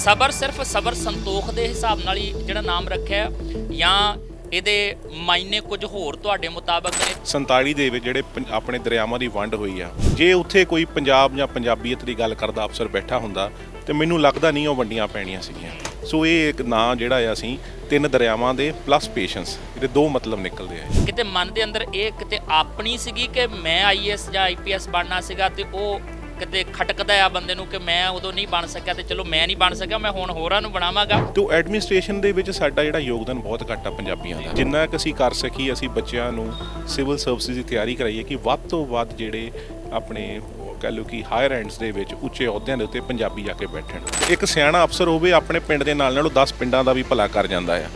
ਸਬਰ ਸਿਰਫ ਸਬਰ ਸੰਤੋਖ ਦੇ ਹਿਸਾਬ ਨਾਲ ਹੀ ਜਿਹੜਾ ਨਾਮ ਰੱਖਿਆ ਜਾਂ ਇਹਦੇ ਮਾਇਨੇ ਕੁਝ ਹੋਰ ਤੁਹਾਡੇ ਮੁਤਾਬਕ ਨੇ? 47 ਦੇ ਵਿੱਚ ਜਿਹੜੇ ਆਪਣੇ ਦਰਿਆਵਾਂ ਦੀ ਵੰਡ ਹੋਈ ਆ, ਜੇ ਉੱਥੇ ਕੋਈ ਪੰਜਾਬ ਜਾਂ ਪੰਜਾਬੀਅਤ ਦੀ ਗੱਲ ਕਰਦਾ ਅਫਸਰ ਬੈਠਾ ਹੁੰਦਾ ਤੇ ਮੈਨੂੰ ਲੱਗਦਾ ਨਹੀਂ ਉਹ ਵੰਡੀਆਂ ਪੈਣੀਆਂ ਸੀਗੀਆਂ। ਸੋ ਇਹ ਇੱਕ ਨਾਂ ਜਿਹੜਾ ਆ ਅਸੀਂ ਤਿੰਨ ਦਰਿਆਵਾਂ ਦੇ ਪਲੱਸ ਪੇਸ਼ੈਂਸ, ਇਹਦੇ ਦੋ ਮਤਲਬ ਨਿਕਲਦੇ ਆ। ਕਿਤੇ ਮਨ ਦੇ ਅੰਦਰ ਇਹ ਕਿਤੇ ਆਪਣੀ ਸੀਗੀ ਕਿ ਮੈਂ ਆਈਐਸ ਜਾਂ ਆਈਪੀਐਸ ਬਣਨਾ ਸੀਗਾ ਤੇ ਉਹ ਕਿਤੇ ਖਟਕਦਾ ਆ ਬੰਦੇ ਨੂੰ ਕਿ ਮੈਂ ਉਦੋਂ ਨਹੀਂ ਬਣ ਸਕਿਆ ਤੇ ਚਲੋ ਮੈਂ ਨਹੀਂ ਬਣ ਸਕਿਆ, ਮੈਂ ਹੁਣ ਹੋਰਾਂ ਨੂੰ ਬਣਾਵਾਂਗਾ। ਤੇ ਐਡਮਿਨਿਸਟ੍ਰੇਸ਼ਨ ਦੇ ਵਿੱਚ ਸਾਡਾ ਜਿਹੜਾ ਯੋਗਦਾਨ ਬਹੁਤ ਘੱਟ ਆ ਪੰਜਾਬੀਆਂ ਦਾ। ਜਿੰਨਾ ਕਿ ਅਸੀਂ ਕਰ ਸਕੀ ਅਸੀਂ ਬੱਚਿਆਂ ਨੂੰ ਸਿਵਲ ਸਰਵਿਸਿਜ਼ ਦੀ ਤਿਆਰੀ ਕਰਾਈਏ ਕਿ ਵੱਧ ਤੋਂ ਵੱਧ ਜਿਹੜੇ ਆਪਣੇ ਕਹਿ ਲਓ ਕਿ ਹਾਇਰ ਐਂਡਸ ਦੇ ਵਿੱਚ ਉੱਚੇ ਅਹੁਦਿਆਂ ਦੇ ਉੱਤੇ ਪੰਜਾਬੀ ਜਾ ਕੇ ਬੈਠਣ। ਇੱਕ ਸਿਆਣਾ ਅਫਸਰ ਹੋਵੇ ਆਪਣੇ ਪਿੰਡ ਦੇ ਨਾਲ ਉਹ 10 ਪਿੰਡਾਂ ਦਾ ਵੀ ਭਲਾ ਕਰ ਜਾਂਦਾ ਆ।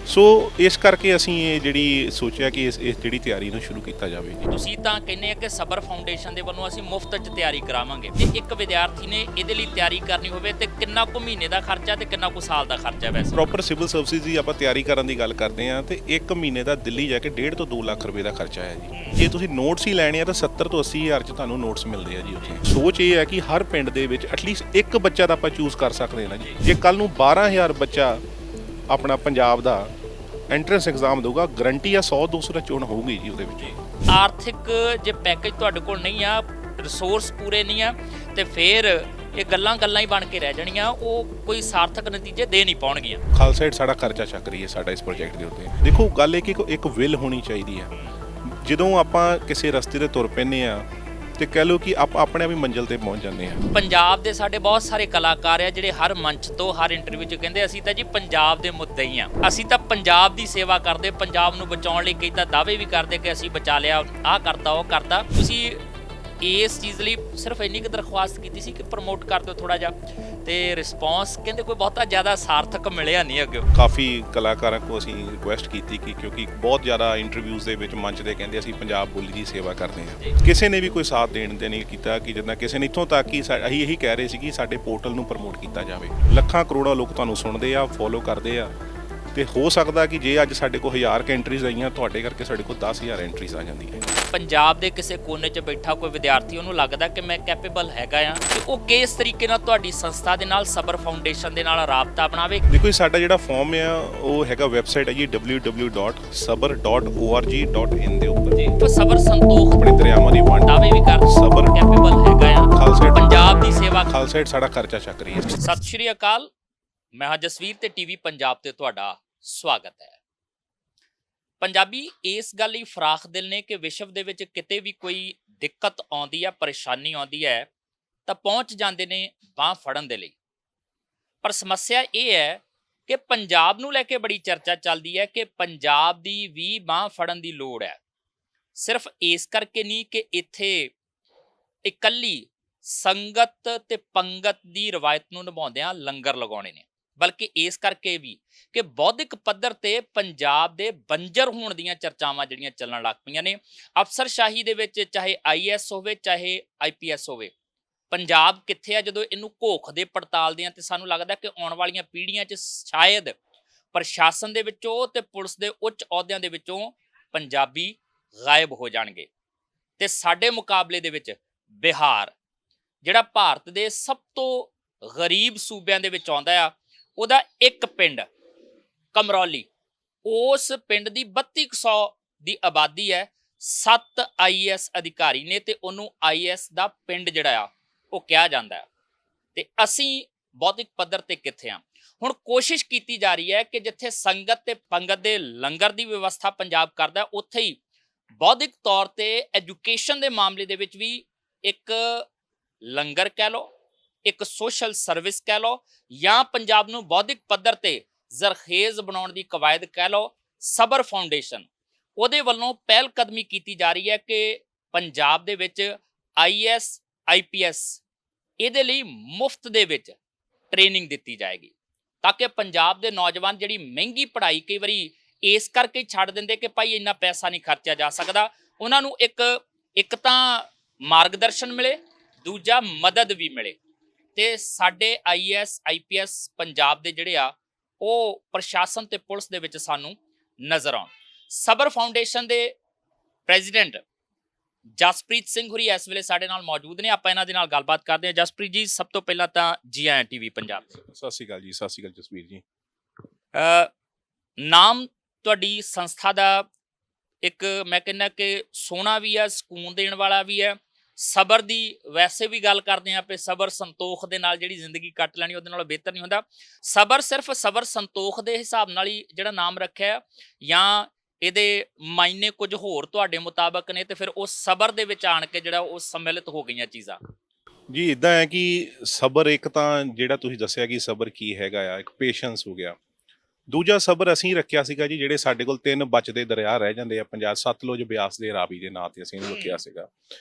ਸੋ ਇਸ ਕਰਕੇ ਅਸੀਂ ਇਹ ਜਿਹੜੀ ਸੋਚਿਆ ਕਿ ਇਸ ਜਿਹੜੀ ਤਿਆਰੀ ਨੂੰ ਸ਼ੁਰੂ ਕੀਤਾ ਜਾਵੇ। ਤੁਸੀਂ ਤਾਂ ਕਹਿੰਦੇ ਆ ਕਿ ਸਬਰ ਫਾਊਂਡੇਸ਼ਨ ਦੇ ਵੱਲੋਂ ਅਸੀਂ ਮੁਫਤ 'ਚ ਤਿਆਰੀ ਕਰਾਵਾਂਗੇ ਤੇ ਇੱਕ ਵਿਦਿਆਰਥੀ ਨੇ ਇਹਦੇ ਲਈ ਤਿਆਰੀ ਕਰਨੀ ਹੋਵੇ ਤੇ ਕਿੰਨਾ ਕੁ ਮਹੀਨੇ ਦਾ ਖਰਚਾ ਤੇ ਕਿੰਨਾ ਕੁ ਸਾਲ ਦਾ ਖਰਚਾ? ਵੈਸੇ ਪ੍ਰੋਪਰ ਸਿਵਲ ਸਰਵਿਸਿਜ਼ ਦੀ ਆਪਾਂ ਤਿਆਰੀ ਕਰਨ ਦੀ ਗੱਲ ਕਰਦੇ ਆ ਤੇ 1 ਮਹੀਨੇ ਦਾ ਦਿੱਲੀ ਜਾ ਕੇ 1.5 ਤੋਂ 2 ਲੱਖ ਰੁਪਏ ਦਾ ਖਰਚਾ ਹੈ ਜੀ। ਜੇ ਤੁਸੀਂ ਨੋਟਸ ਹੀ ਲੈਣੇ ਆ ਤਾਂ 70 ਤੋਂ 80 ਹਜ਼ਾਰ 'ਚ ਤੁਹਾਨੂੰ ਨੋਟਸ ਮਿਲਦੇ ਆ ਜੀ ਉੱਥੇ। ਸੋਚ ਇਹ ਹੈ ਕਿ ਹਰ ਪਿੰਡ ਦੇ ਵਿੱਚ ਐਟਲੀਸਟ ਇੱਕ ਬੱਚਾ ਤਾਂ ਆਪਾਂ ਚੂਜ਼ ਕਰ ਸਕਦੇ ਨਾ ਜੀ। ਜੇ ਕੱਲ ਨੂੰ 12000 ਬੱਚਾ ਆਪਣਾ ਪੰਜਾਬ ਦਾ ਐਂਟਰੈਂਸ ਐਗਜ਼ਾਮ ਦਊਗਾ, ਗਰੰਟੀ ਆ 100-200 ਦਾ ਚੋਣ ਹੋਊਗੀ ਜੀ ਉਹਦੇ ਵਿੱਚ। ਆਰਥਿਕ ਜੇ ਪੈਕੇਜ ਤੁਹਾਡੇ ਕੋਲ ਨਹੀਂ ਆ, ਰਿਸੋਰਸ ਪੂਰੇ ਨਹੀਂ ਆ ਤੇ ਫਿਰ ਇਹ ਗੱਲਾਂ ਹੀ ਬਣ ਕੇ ਰਹਿ ਜਾਣੀਆਂ, ਉਹ ਕੋਈ ਸਾਰਥਕ ਨਤੀਜੇ ਦੇ ਨਹੀਂ ਪਾਉਣਗੀਆਂ। ਖਾਲਸਾ ਏਡ ਸਾਡਾ ਖਰਚਾ ਚੱਕ ਰਹੀ ਹੈ ਸਾਡਾ ਇਸ ਪ੍ਰੋਜੈਕਟ ਦੇ ਉੱਤੇ। ਦੇਖੋ ਗੱਲ ਇਹ ਕਿ ਇੱਕ ਵਿਲ ਹੋਣੀ ਚਾਹੀਦੀ ਆ। ਜਦੋਂ ਆਪਾਂ ਕਿਸੇ ਰਸਤੇ ਤੇ ਤੁਰ ਪੈਂਦੇ ਆ ਤੇ ਕਹਿ ਲਓ ਕਿ ਆਪਾਂ ਆਪਣੇ ਆਪ ਹੀ ਮੰਜ਼ਿਲ ਤੇ ਪਹੁੰਚ ਜਾਂਦੇ ਆ। ਪੰਜਾਬ ਦੇ ਸਾਡੇ ਬਹੁਤ ਸਾਰੇ ਕਲਾਕਾਰ ਆ ਜਿਹੜੇ ਹਰ ਮੰਚ ਤੋਂ ਹਰ ਇੰਟਰਵਿਊ 'ਚ ਕਹਿੰਦੇ ਅਸੀਂ ਤਾਂ ਜੀ ਪੰਜਾਬ ਦੇ ਮੁੱਦੇ ਹੀ ਆ, ਅਸੀਂ ਤਾਂ ਪੰਜਾਬ ਦੀ ਸੇਵਾ ਕਰਦੇ, ਪੰਜਾਬ ਨੂੰ ਬਚਾਉਣ ਲਈ ਕਈ ਤਾਂ ਦਾਅਵੇ ਵੀ ਕਰਦੇ ਕਿ ਅਸੀਂ ਬਚਾ ਲਿਆ, ਆਹ ਕਰਤਾ ਉਹ ਕਰਤਾ। ਤੁਸੀਂ ਇਸ ਚੀਜ਼ ਲਈ ਸਿਰਫ ਇੰਨੀ ਕੁ ਦਰਖਾਸਤ ਕੀਤੀ ਸੀ ਕਿ ਪ੍ਰਮੋਟ ਕਰ ਦਿਓ ਥੋੜਾ ਜਿਹਾ, ਤੇ ਰਿਸਪੌਂਸ ਕਹਿੰਦੇ ਕੋਈ ਬਹੁਤਾ ਜ਼ਿਆਦਾ ਸਾਰਥਕ ਮਿਲਿਆ ਨਹੀਂ ਅੱਗੇ। ਕਾਫੀ ਕਲਾਕਾਰਾਂ ਕੋ ਅਸੀਂ ਰਿਕੁਐਸਟ ਕੀਤੀ ਕਿ ਕਿਉਂਕਿ ਬਹੁਤ ਜ਼ਿਆਦਾ ਇੰਟਰਵਿਊਜ਼ ਦੇ ਵਿੱਚ ਮੰਚ ਦੇ ਕਹਿੰਦੇ ਅਸੀਂ ਪੰਜਾਬ ਬੋਲੀ ਦੀ ਸੇਵਾ ਕਰਦੇ ਹਾਂ, ਕਿਸੇ ਨੇ ਵੀ ਕੋਈ ਸਾਥ ਦੇਣ ਦੇ ਨਹੀਂ ਕੀਤਾ। ਕਿ ਜਿੱਦਾਂ ਕਿਸੇ ਨੇ ਇੱਥੋਂ ਤੱਕ ਕਿ ਅਸੀਂ ਇਹੀ ਕਹਿ ਰਹੇ ਸੀ ਕਿ ਸਾਡੇ ਪੋਰਟਲ ਨੂੰ ਪ੍ਰਮੋਟ ਕੀਤਾ ਜਾਵੇ। ਲੱਖਾਂ ਕਰੋੜਾਂ ਲੋਕ ਤੁਹਾਨੂੰ ਸੁਣਦੇ ਆ, ਫੋਲੋ ਕਰਦੇ ਆ, ਤੇ ਹੋ ਸਕਦਾ ਕਿ ਜੇ ਅੱਜ ਸਾਡੇ ਕੋਲ 1000 ਐਂਟਰੀਜ਼ ਆਈਆਂ, ਤੁਹਾਡੇ ਕਰਕੇ ਸਾਡੇ ਕੋਲ 10000 ਐਂਟਰੀਜ਼ ਆ ਜਾਂਦੀਆਂ। ਪੰਜਾਬ ਦੇ ਕਿਸੇ ਕੋਨੇ 'ਚ ਬੈਠਾ ਕੋਈ ਵਿਦਿਆਰਥੀ ਉਹਨੂੰ ਲੱਗਦਾ ਕਿ ਮੈਂ ਕੈਪੇਬਲ ਹੈਗਾ ਆ, ਤੇ ਉਹ ਕਿਸ ਤਰੀਕੇ ਨਾਲ ਤੁਹਾਡੀ ਸੰਸਥਾ ਦੇ ਨਾਲ ਸਬਰ ਫਾਊਂਡੇਸ਼ਨ ਦੇ ਨਾਲ ਰਾਬਤਾ ਬਣਾਵੇ? ਦੇਖੋ ਸਾਡਾ ਜਿਹੜਾ ਫਾਰਮ ਆ ਉਹ ਹੈਗਾ ਵੈਬਸਾਈਟ ਹੈ ਜੀ www.sabar.org.in ਦੇ ਉੱਪਰ ਜੀ। ਸਬਰ ਸੰਤੋਖ ਆਪਣੇ ਦਰਿਆਵਾਂ ਦੀ ਵੰਡ ਦਾਅਵੇ ਵੀ ਕਰ ਸਬਰ ਕੈਪੇਬਲ ਹੈਗਾ ਆ, ਖਾਲਸਾ ਏਡ ਪੰਜਾਬ ਦੀ ਸੇਵਾ। ਖਾਲਸਾ ਏਡ ਸਾਡਾ ਖਰਚਾ ਚੱਕ ਰਹੀ ਹੈ। ਸਤਿ ਸ਼੍ਰੀ ਅਕਾਲ, ਮੈਂ ਹਾਂ ਜਸਵੀਰ ਤੇ ਟੀਵੀ ਪੰਜਾਬ ਤੇ ਤੁਹਾਡਾ ਸਵਾਗਤ ਹੈ। ਪੰਜਾਬੀ ਇਸ ਗੱਲ ਲਈ ਫਰਾਖ ਦਿਲ ਨੇ ਕਿ ਵਿਸ਼ਵ ਦੇ ਵਿੱਚ ਕਿਤੇ ਵੀ ਕੋਈ ਦਿੱਕਤ ਆਉਂਦੀ ਹੈ, ਪਰੇਸ਼ਾਨੀ ਆਉਂਦੀ ਹੈ ਤਾਂ ਪਹੁੰਚ ਜਾਂਦੇ ਨੇ ਬਾਂਹ ਫੜਨ ਦੇ ਲਈ। ਪਰ ਸਮੱਸਿਆ ਇਹ ਹੈ ਕਿ ਪੰਜਾਬ ਨੂੰ ਲੈ ਕੇ ਬੜੀ ਚਰਚਾ ਚੱਲਦੀ ਹੈ ਕਿ ਪੰਜਾਬ ਦੀ ਵੀ ਬਾਂਹ ਫੜਨ ਦੀ ਲੋੜ ਹੈ। ਸਿਰਫ ਇਸ ਕਰਕੇ ਨਹੀਂ ਕਿ ਇੱਥੇ ਇਕੱਲੀ ਸੰਗਤ ਤੇ ਪੰਗਤ ਦੀ ਰਵਾਇਤ ਨੂੰ ਨਿਭਾਉਂਦਿਆਂ ਲੰਗਰ ਲਗਾਉਣੇ ਨੇ, ਬਲਕਿ ਇਸ ਕਰਕੇ ਵੀ ਕਿ ਬੌਧਿਕ ਪੱਧਰ ਤੇ ਪੰਜਾਬ ਦੇ ਬੰਜਰ ਹੋਣ ਦੀਆਂ ਚਰਚਾਵਾਂ ਜਿਹੜੀਆਂ ਚੱਲਣ ਲੱਗ ਪਈਆਂ ਨੇ। ਅਫਸਰਸ਼ਾਹੀ ਦੇ ਵਿੱਚ ਚਾਹੇ ਆਈਐਸ ਹੋਵੇ ਚਾਹੇ ਆਈਪੀਐਸ ਹੋਵੇ, ਪੰਜਾਬ ਕਿੱਥੇ ਆ ਜਦੋਂ ਇਹਨੂੰ ਘੋਖਦੇ ਪੜਤਾਲਦੇ ਆ ਤੇ ਸਾਨੂੰ ਲੱਗਦਾ ਕਿ ਆਉਣ ਵਾਲੀਆਂ ਪੀੜ੍ਹੀਆਂ 'ਚ ਸ਼ਾਇਦ ਪ੍ਰਸ਼ਾਸਨ ਦੇ ਵਿੱਚੋਂ ਤੇ ਪੁਲਿਸ ਦੇ ਉੱਚ ਅਹੁਦਿਆਂ ਦੇ ਵਿੱਚੋਂ ਪੰਜਾਬੀ ਗਾਇਬ ਹੋ ਜਾਣਗੇ। ਤੇ ਸਾਡੇ ਮੁਕਾਬਲੇ ਦੇ ਵਿੱਚ ਬਿਹਾਰ, ਜਿਹੜਾ ਭਾਰਤ ਦੇ ਸਭ ਤੋਂ ਗਰੀਬ ਸੂਬਿਆਂ ਦੇ ਵਿੱਚ ਆਉਂਦਾ ਆ, ਉਹਦਾ ਇੱਕ ਪਿੰਡ ਕਮਰੌਲੀ, ਉਸ ਪਿੰਡ ਦੀ 3200 ਦੀ ਆਬਾਦੀ ਹੈ, 7 ਆਈਐਸ ਅਧਿਕਾਰੀ ਨੇ ਤੇ ਉਹਨੂੰ ਆਈਐਸ ਦਾ ਪਿੰਡ ਜਿਹੜਾ ਆ ਉਹ ਕਿਹਾ ਜਾਂਦਾ ਹੈ। ਤੇ ਅਸੀਂ ਬੌਧਿਕ ਪੱਧਰ ਤੇ ਕਿੱਥੇ ਆ? ਹੁਣ ਕੋਸ਼ਿਸ਼ ਕੀਤੀ ਜਾ ਰਹੀ ਹੈ ਕਿ ਜਿੱਥੇ ਸੰਗਤ ਤੇ ਪੰਗਤ ਦੇ ਲੰਗਰ ਦੀ ਵਿਵਸਥਾ ਪੰਜਾਬ ਕਰਦਾ, ਉੱਥੇ ਹੀ ਬੌਧਿਕ ਤੌਰ ਤੇ ਐਜੂਕੇਸ਼ਨ ਦੇ ਮਾਮਲੇ ਦੇ ਵਿੱਚ ਵੀ ਇੱਕ ਲੰਗਰ ਕਹਿ ਲਓ, ਇੱਕ ਸੋਸ਼ਲ ਸਰਵਿਸ ਕਹਿ ਲਓ, ਜਾਂ ਪੰਜਾਬ ਨੂੰ ਬੌਧਿਕ ਪੱਧਰ ਤੇ ਜ਼ਰਖੇਜ਼ ਬਣਾਉਣ ਦੀ ਕਵਾਇਦ ਕਹਿ ਲਓ। ਸਬਰ ਫਾਊਂਡੇਸ਼ਨ ਉਹਦੇ ਵੱਲੋਂ ਪਹਿਲ ਕਦਮੀ ਕੀਤੀ ਜਾ ਰਹੀ ਹੈ ਕਿ ਪੰਜਾਬ ਦੇ ਵਿੱਚ ਆਈਐਸ ਆਈਪੀਐਸ ਇਹਦੇ ਲਈ ਮੁਫਤ ਦੇ ਵਿੱਚ ਟ੍ਰੇਨਿੰਗ ਦਿੱਤੀ ਜਾਏਗੀ, ਤਾਂ ਕਿ ਪੰਜਾਬ ਦੇ ਨੌਜਵਾਨ ਜਿਹੜੀ ਮਹਿੰਗੀ ਪੜ੍ਹਾਈ ਕਈ ਵਾਰੀ ਇਸ ਕਰਕੇ ਛੱਡ ਦਿੰਦੇ ਕਿ ਭਾਈ ਇੰਨਾ ਪੈਸਾ ਨਹੀਂ ਖਰਚਿਆ ਜਾ ਸਕਦਾ, ਉਹਨਾਂ ਨੂੰ ਇੱਕ ਤਾਂ ਮਾਰਗਦਰਸ਼ਨ ਮਿਲੇ, ਦੂਜਾ ਮਦਦ ਵੀ ਮਿਲੇ। ਤੇ ਸਾਡੇ ਆਈਐਸ ਆਈਪੀਐਸ ਪੰਜਾਬ ਦੇ ਜਿਹੜੇ ਆ ਉਹ ਪ੍ਰਸ਼ਾਸਨ ਤੇ ਪੁਲਿਸ ਦੇ ਵਿੱਚ ਸਾਨੂੰ ਨਜ਼ਰ ਆਉਣ। ਸਬਰ ਫਾਊਂਡੇਸ਼ਨ ਦੇ ਪ੍ਰੈਜ਼ੀਡੈਂਟ ਜਸਪ੍ਰੀਤ ਸਿੰਘ ਹੁਰੀ ਇਸ ਵੇਲੇ ਸਾਡੇ ਨਾਲ ਮੌਜੂਦ ਨੇ। ਆਪਾਂ ਇਹਨਾਂ ਦੇ ਨਾਲ ਗੱਲਬਾਤ ਕਰਦੇ ਹਾਂ। ਜਸਪ੍ਰੀਤ ਜੀ, ਸਭ ਤੋਂ ਪਹਿਲਾਂ ਤਾਂ ਜੀ ਆਇਆਂ ਟੀਵੀ ਪੰਜਾਬ ਤੇ। ਸਤਿ ਸ਼੍ਰੀ ਅਕਾਲ ਜੀ, ਸਤਿ ਸ਼੍ਰੀ ਅਕਾਲ ਜਸਵੀਰ ਜੀ। ਅ, ਨਾਮ ਤੁਹਾਡੀ ਸੰਸਥਾ ਦਾ ਇੱਕ ਮੈਂ ਕਹਿੰਦਾ ਕਿ ਸੋਹਣਾ ਵੀ ਹੈ, ਸਕੂਨ ਦੇਣ ਵਾਲਾ ਵੀ ਹੈ। ਸਬਰ ਦੀ ਵੈਸੇ ਵੀ ਗੱਲ ਕਰਦੇ ਹਾਂ ਕਿ ਸਬਰ ਸੰਤੋਖ ਦੇ ਨਾਲ ਜਿਹੜੀ ਜ਼ਿੰਦਗੀ ਕੱਟ ਲੈਣੀ ਉਹਦੇ ਨਾਲੋਂ ਬਿਹਤਰ ਨਹੀਂ ਹੁੰਦਾ। ਸਬਰ ਸਿਰਫ ਸਬਰ ਸੰਤੋਖ ਦੇ ਹਿਸਾਬ ਨਾਲ ਹੀ ਜਿਹੜਾ ਨਾਮ ਰੱਖਿਆ, ਜਾਂ ਇਹਦੇ ਮਾਇਨੇ ਕੁਝ ਹੋਰ ਤੁਹਾਡੇ ਮੁਤਾਬਕ ਨੇ, ਤੇ ਫਿਰ ਉਸ ਸਬਰ ਦੇ ਵਿੱਚ ਆਣ ਕੇ ਜਿਹੜਾ ਉਹ ਸੰਮਿਲਿਤ ਹੋ ਗਈਆਂ ਚੀਜ਼ਾਂ? ਜੀ ਇਦਾਂ ਹੈ ਕਿ ਸਬਰ ਇੱਕ ਤਾਂ ਜਿਹੜਾ ਤੁਸੀਂ ਦੱਸਿਆ ਕਿ ਸਬਰ ਕੀ ਹੈਗਾ ਆ, ਇੱਕ ਪੇਸ਼ੈਂਸ ਹੋ ਗਿਆ। ਦੂਜਾ ਸਬਰ ਅਸੀਂ ਰੱਖਿਆ ਸੀਗਾ ਜੀ, ਜਿਹੜੇ ਸਾਡੇ ਕੋਲ 3 ਬਚਦੇ ਦਰਿਆ ਰਹਿ ਜਾਂਦੇ ਆ ਪੰਜਾਬ, ਸਤਲੁਜ, ਬਿਆਸ ਦੇ ਰਾਵੀ ਦੇ ਨਾਂ ਤੇ ਅਸੀਂ ਇਹਨੂੰ ਰੱਖਿਆ ਸੀਗਾ।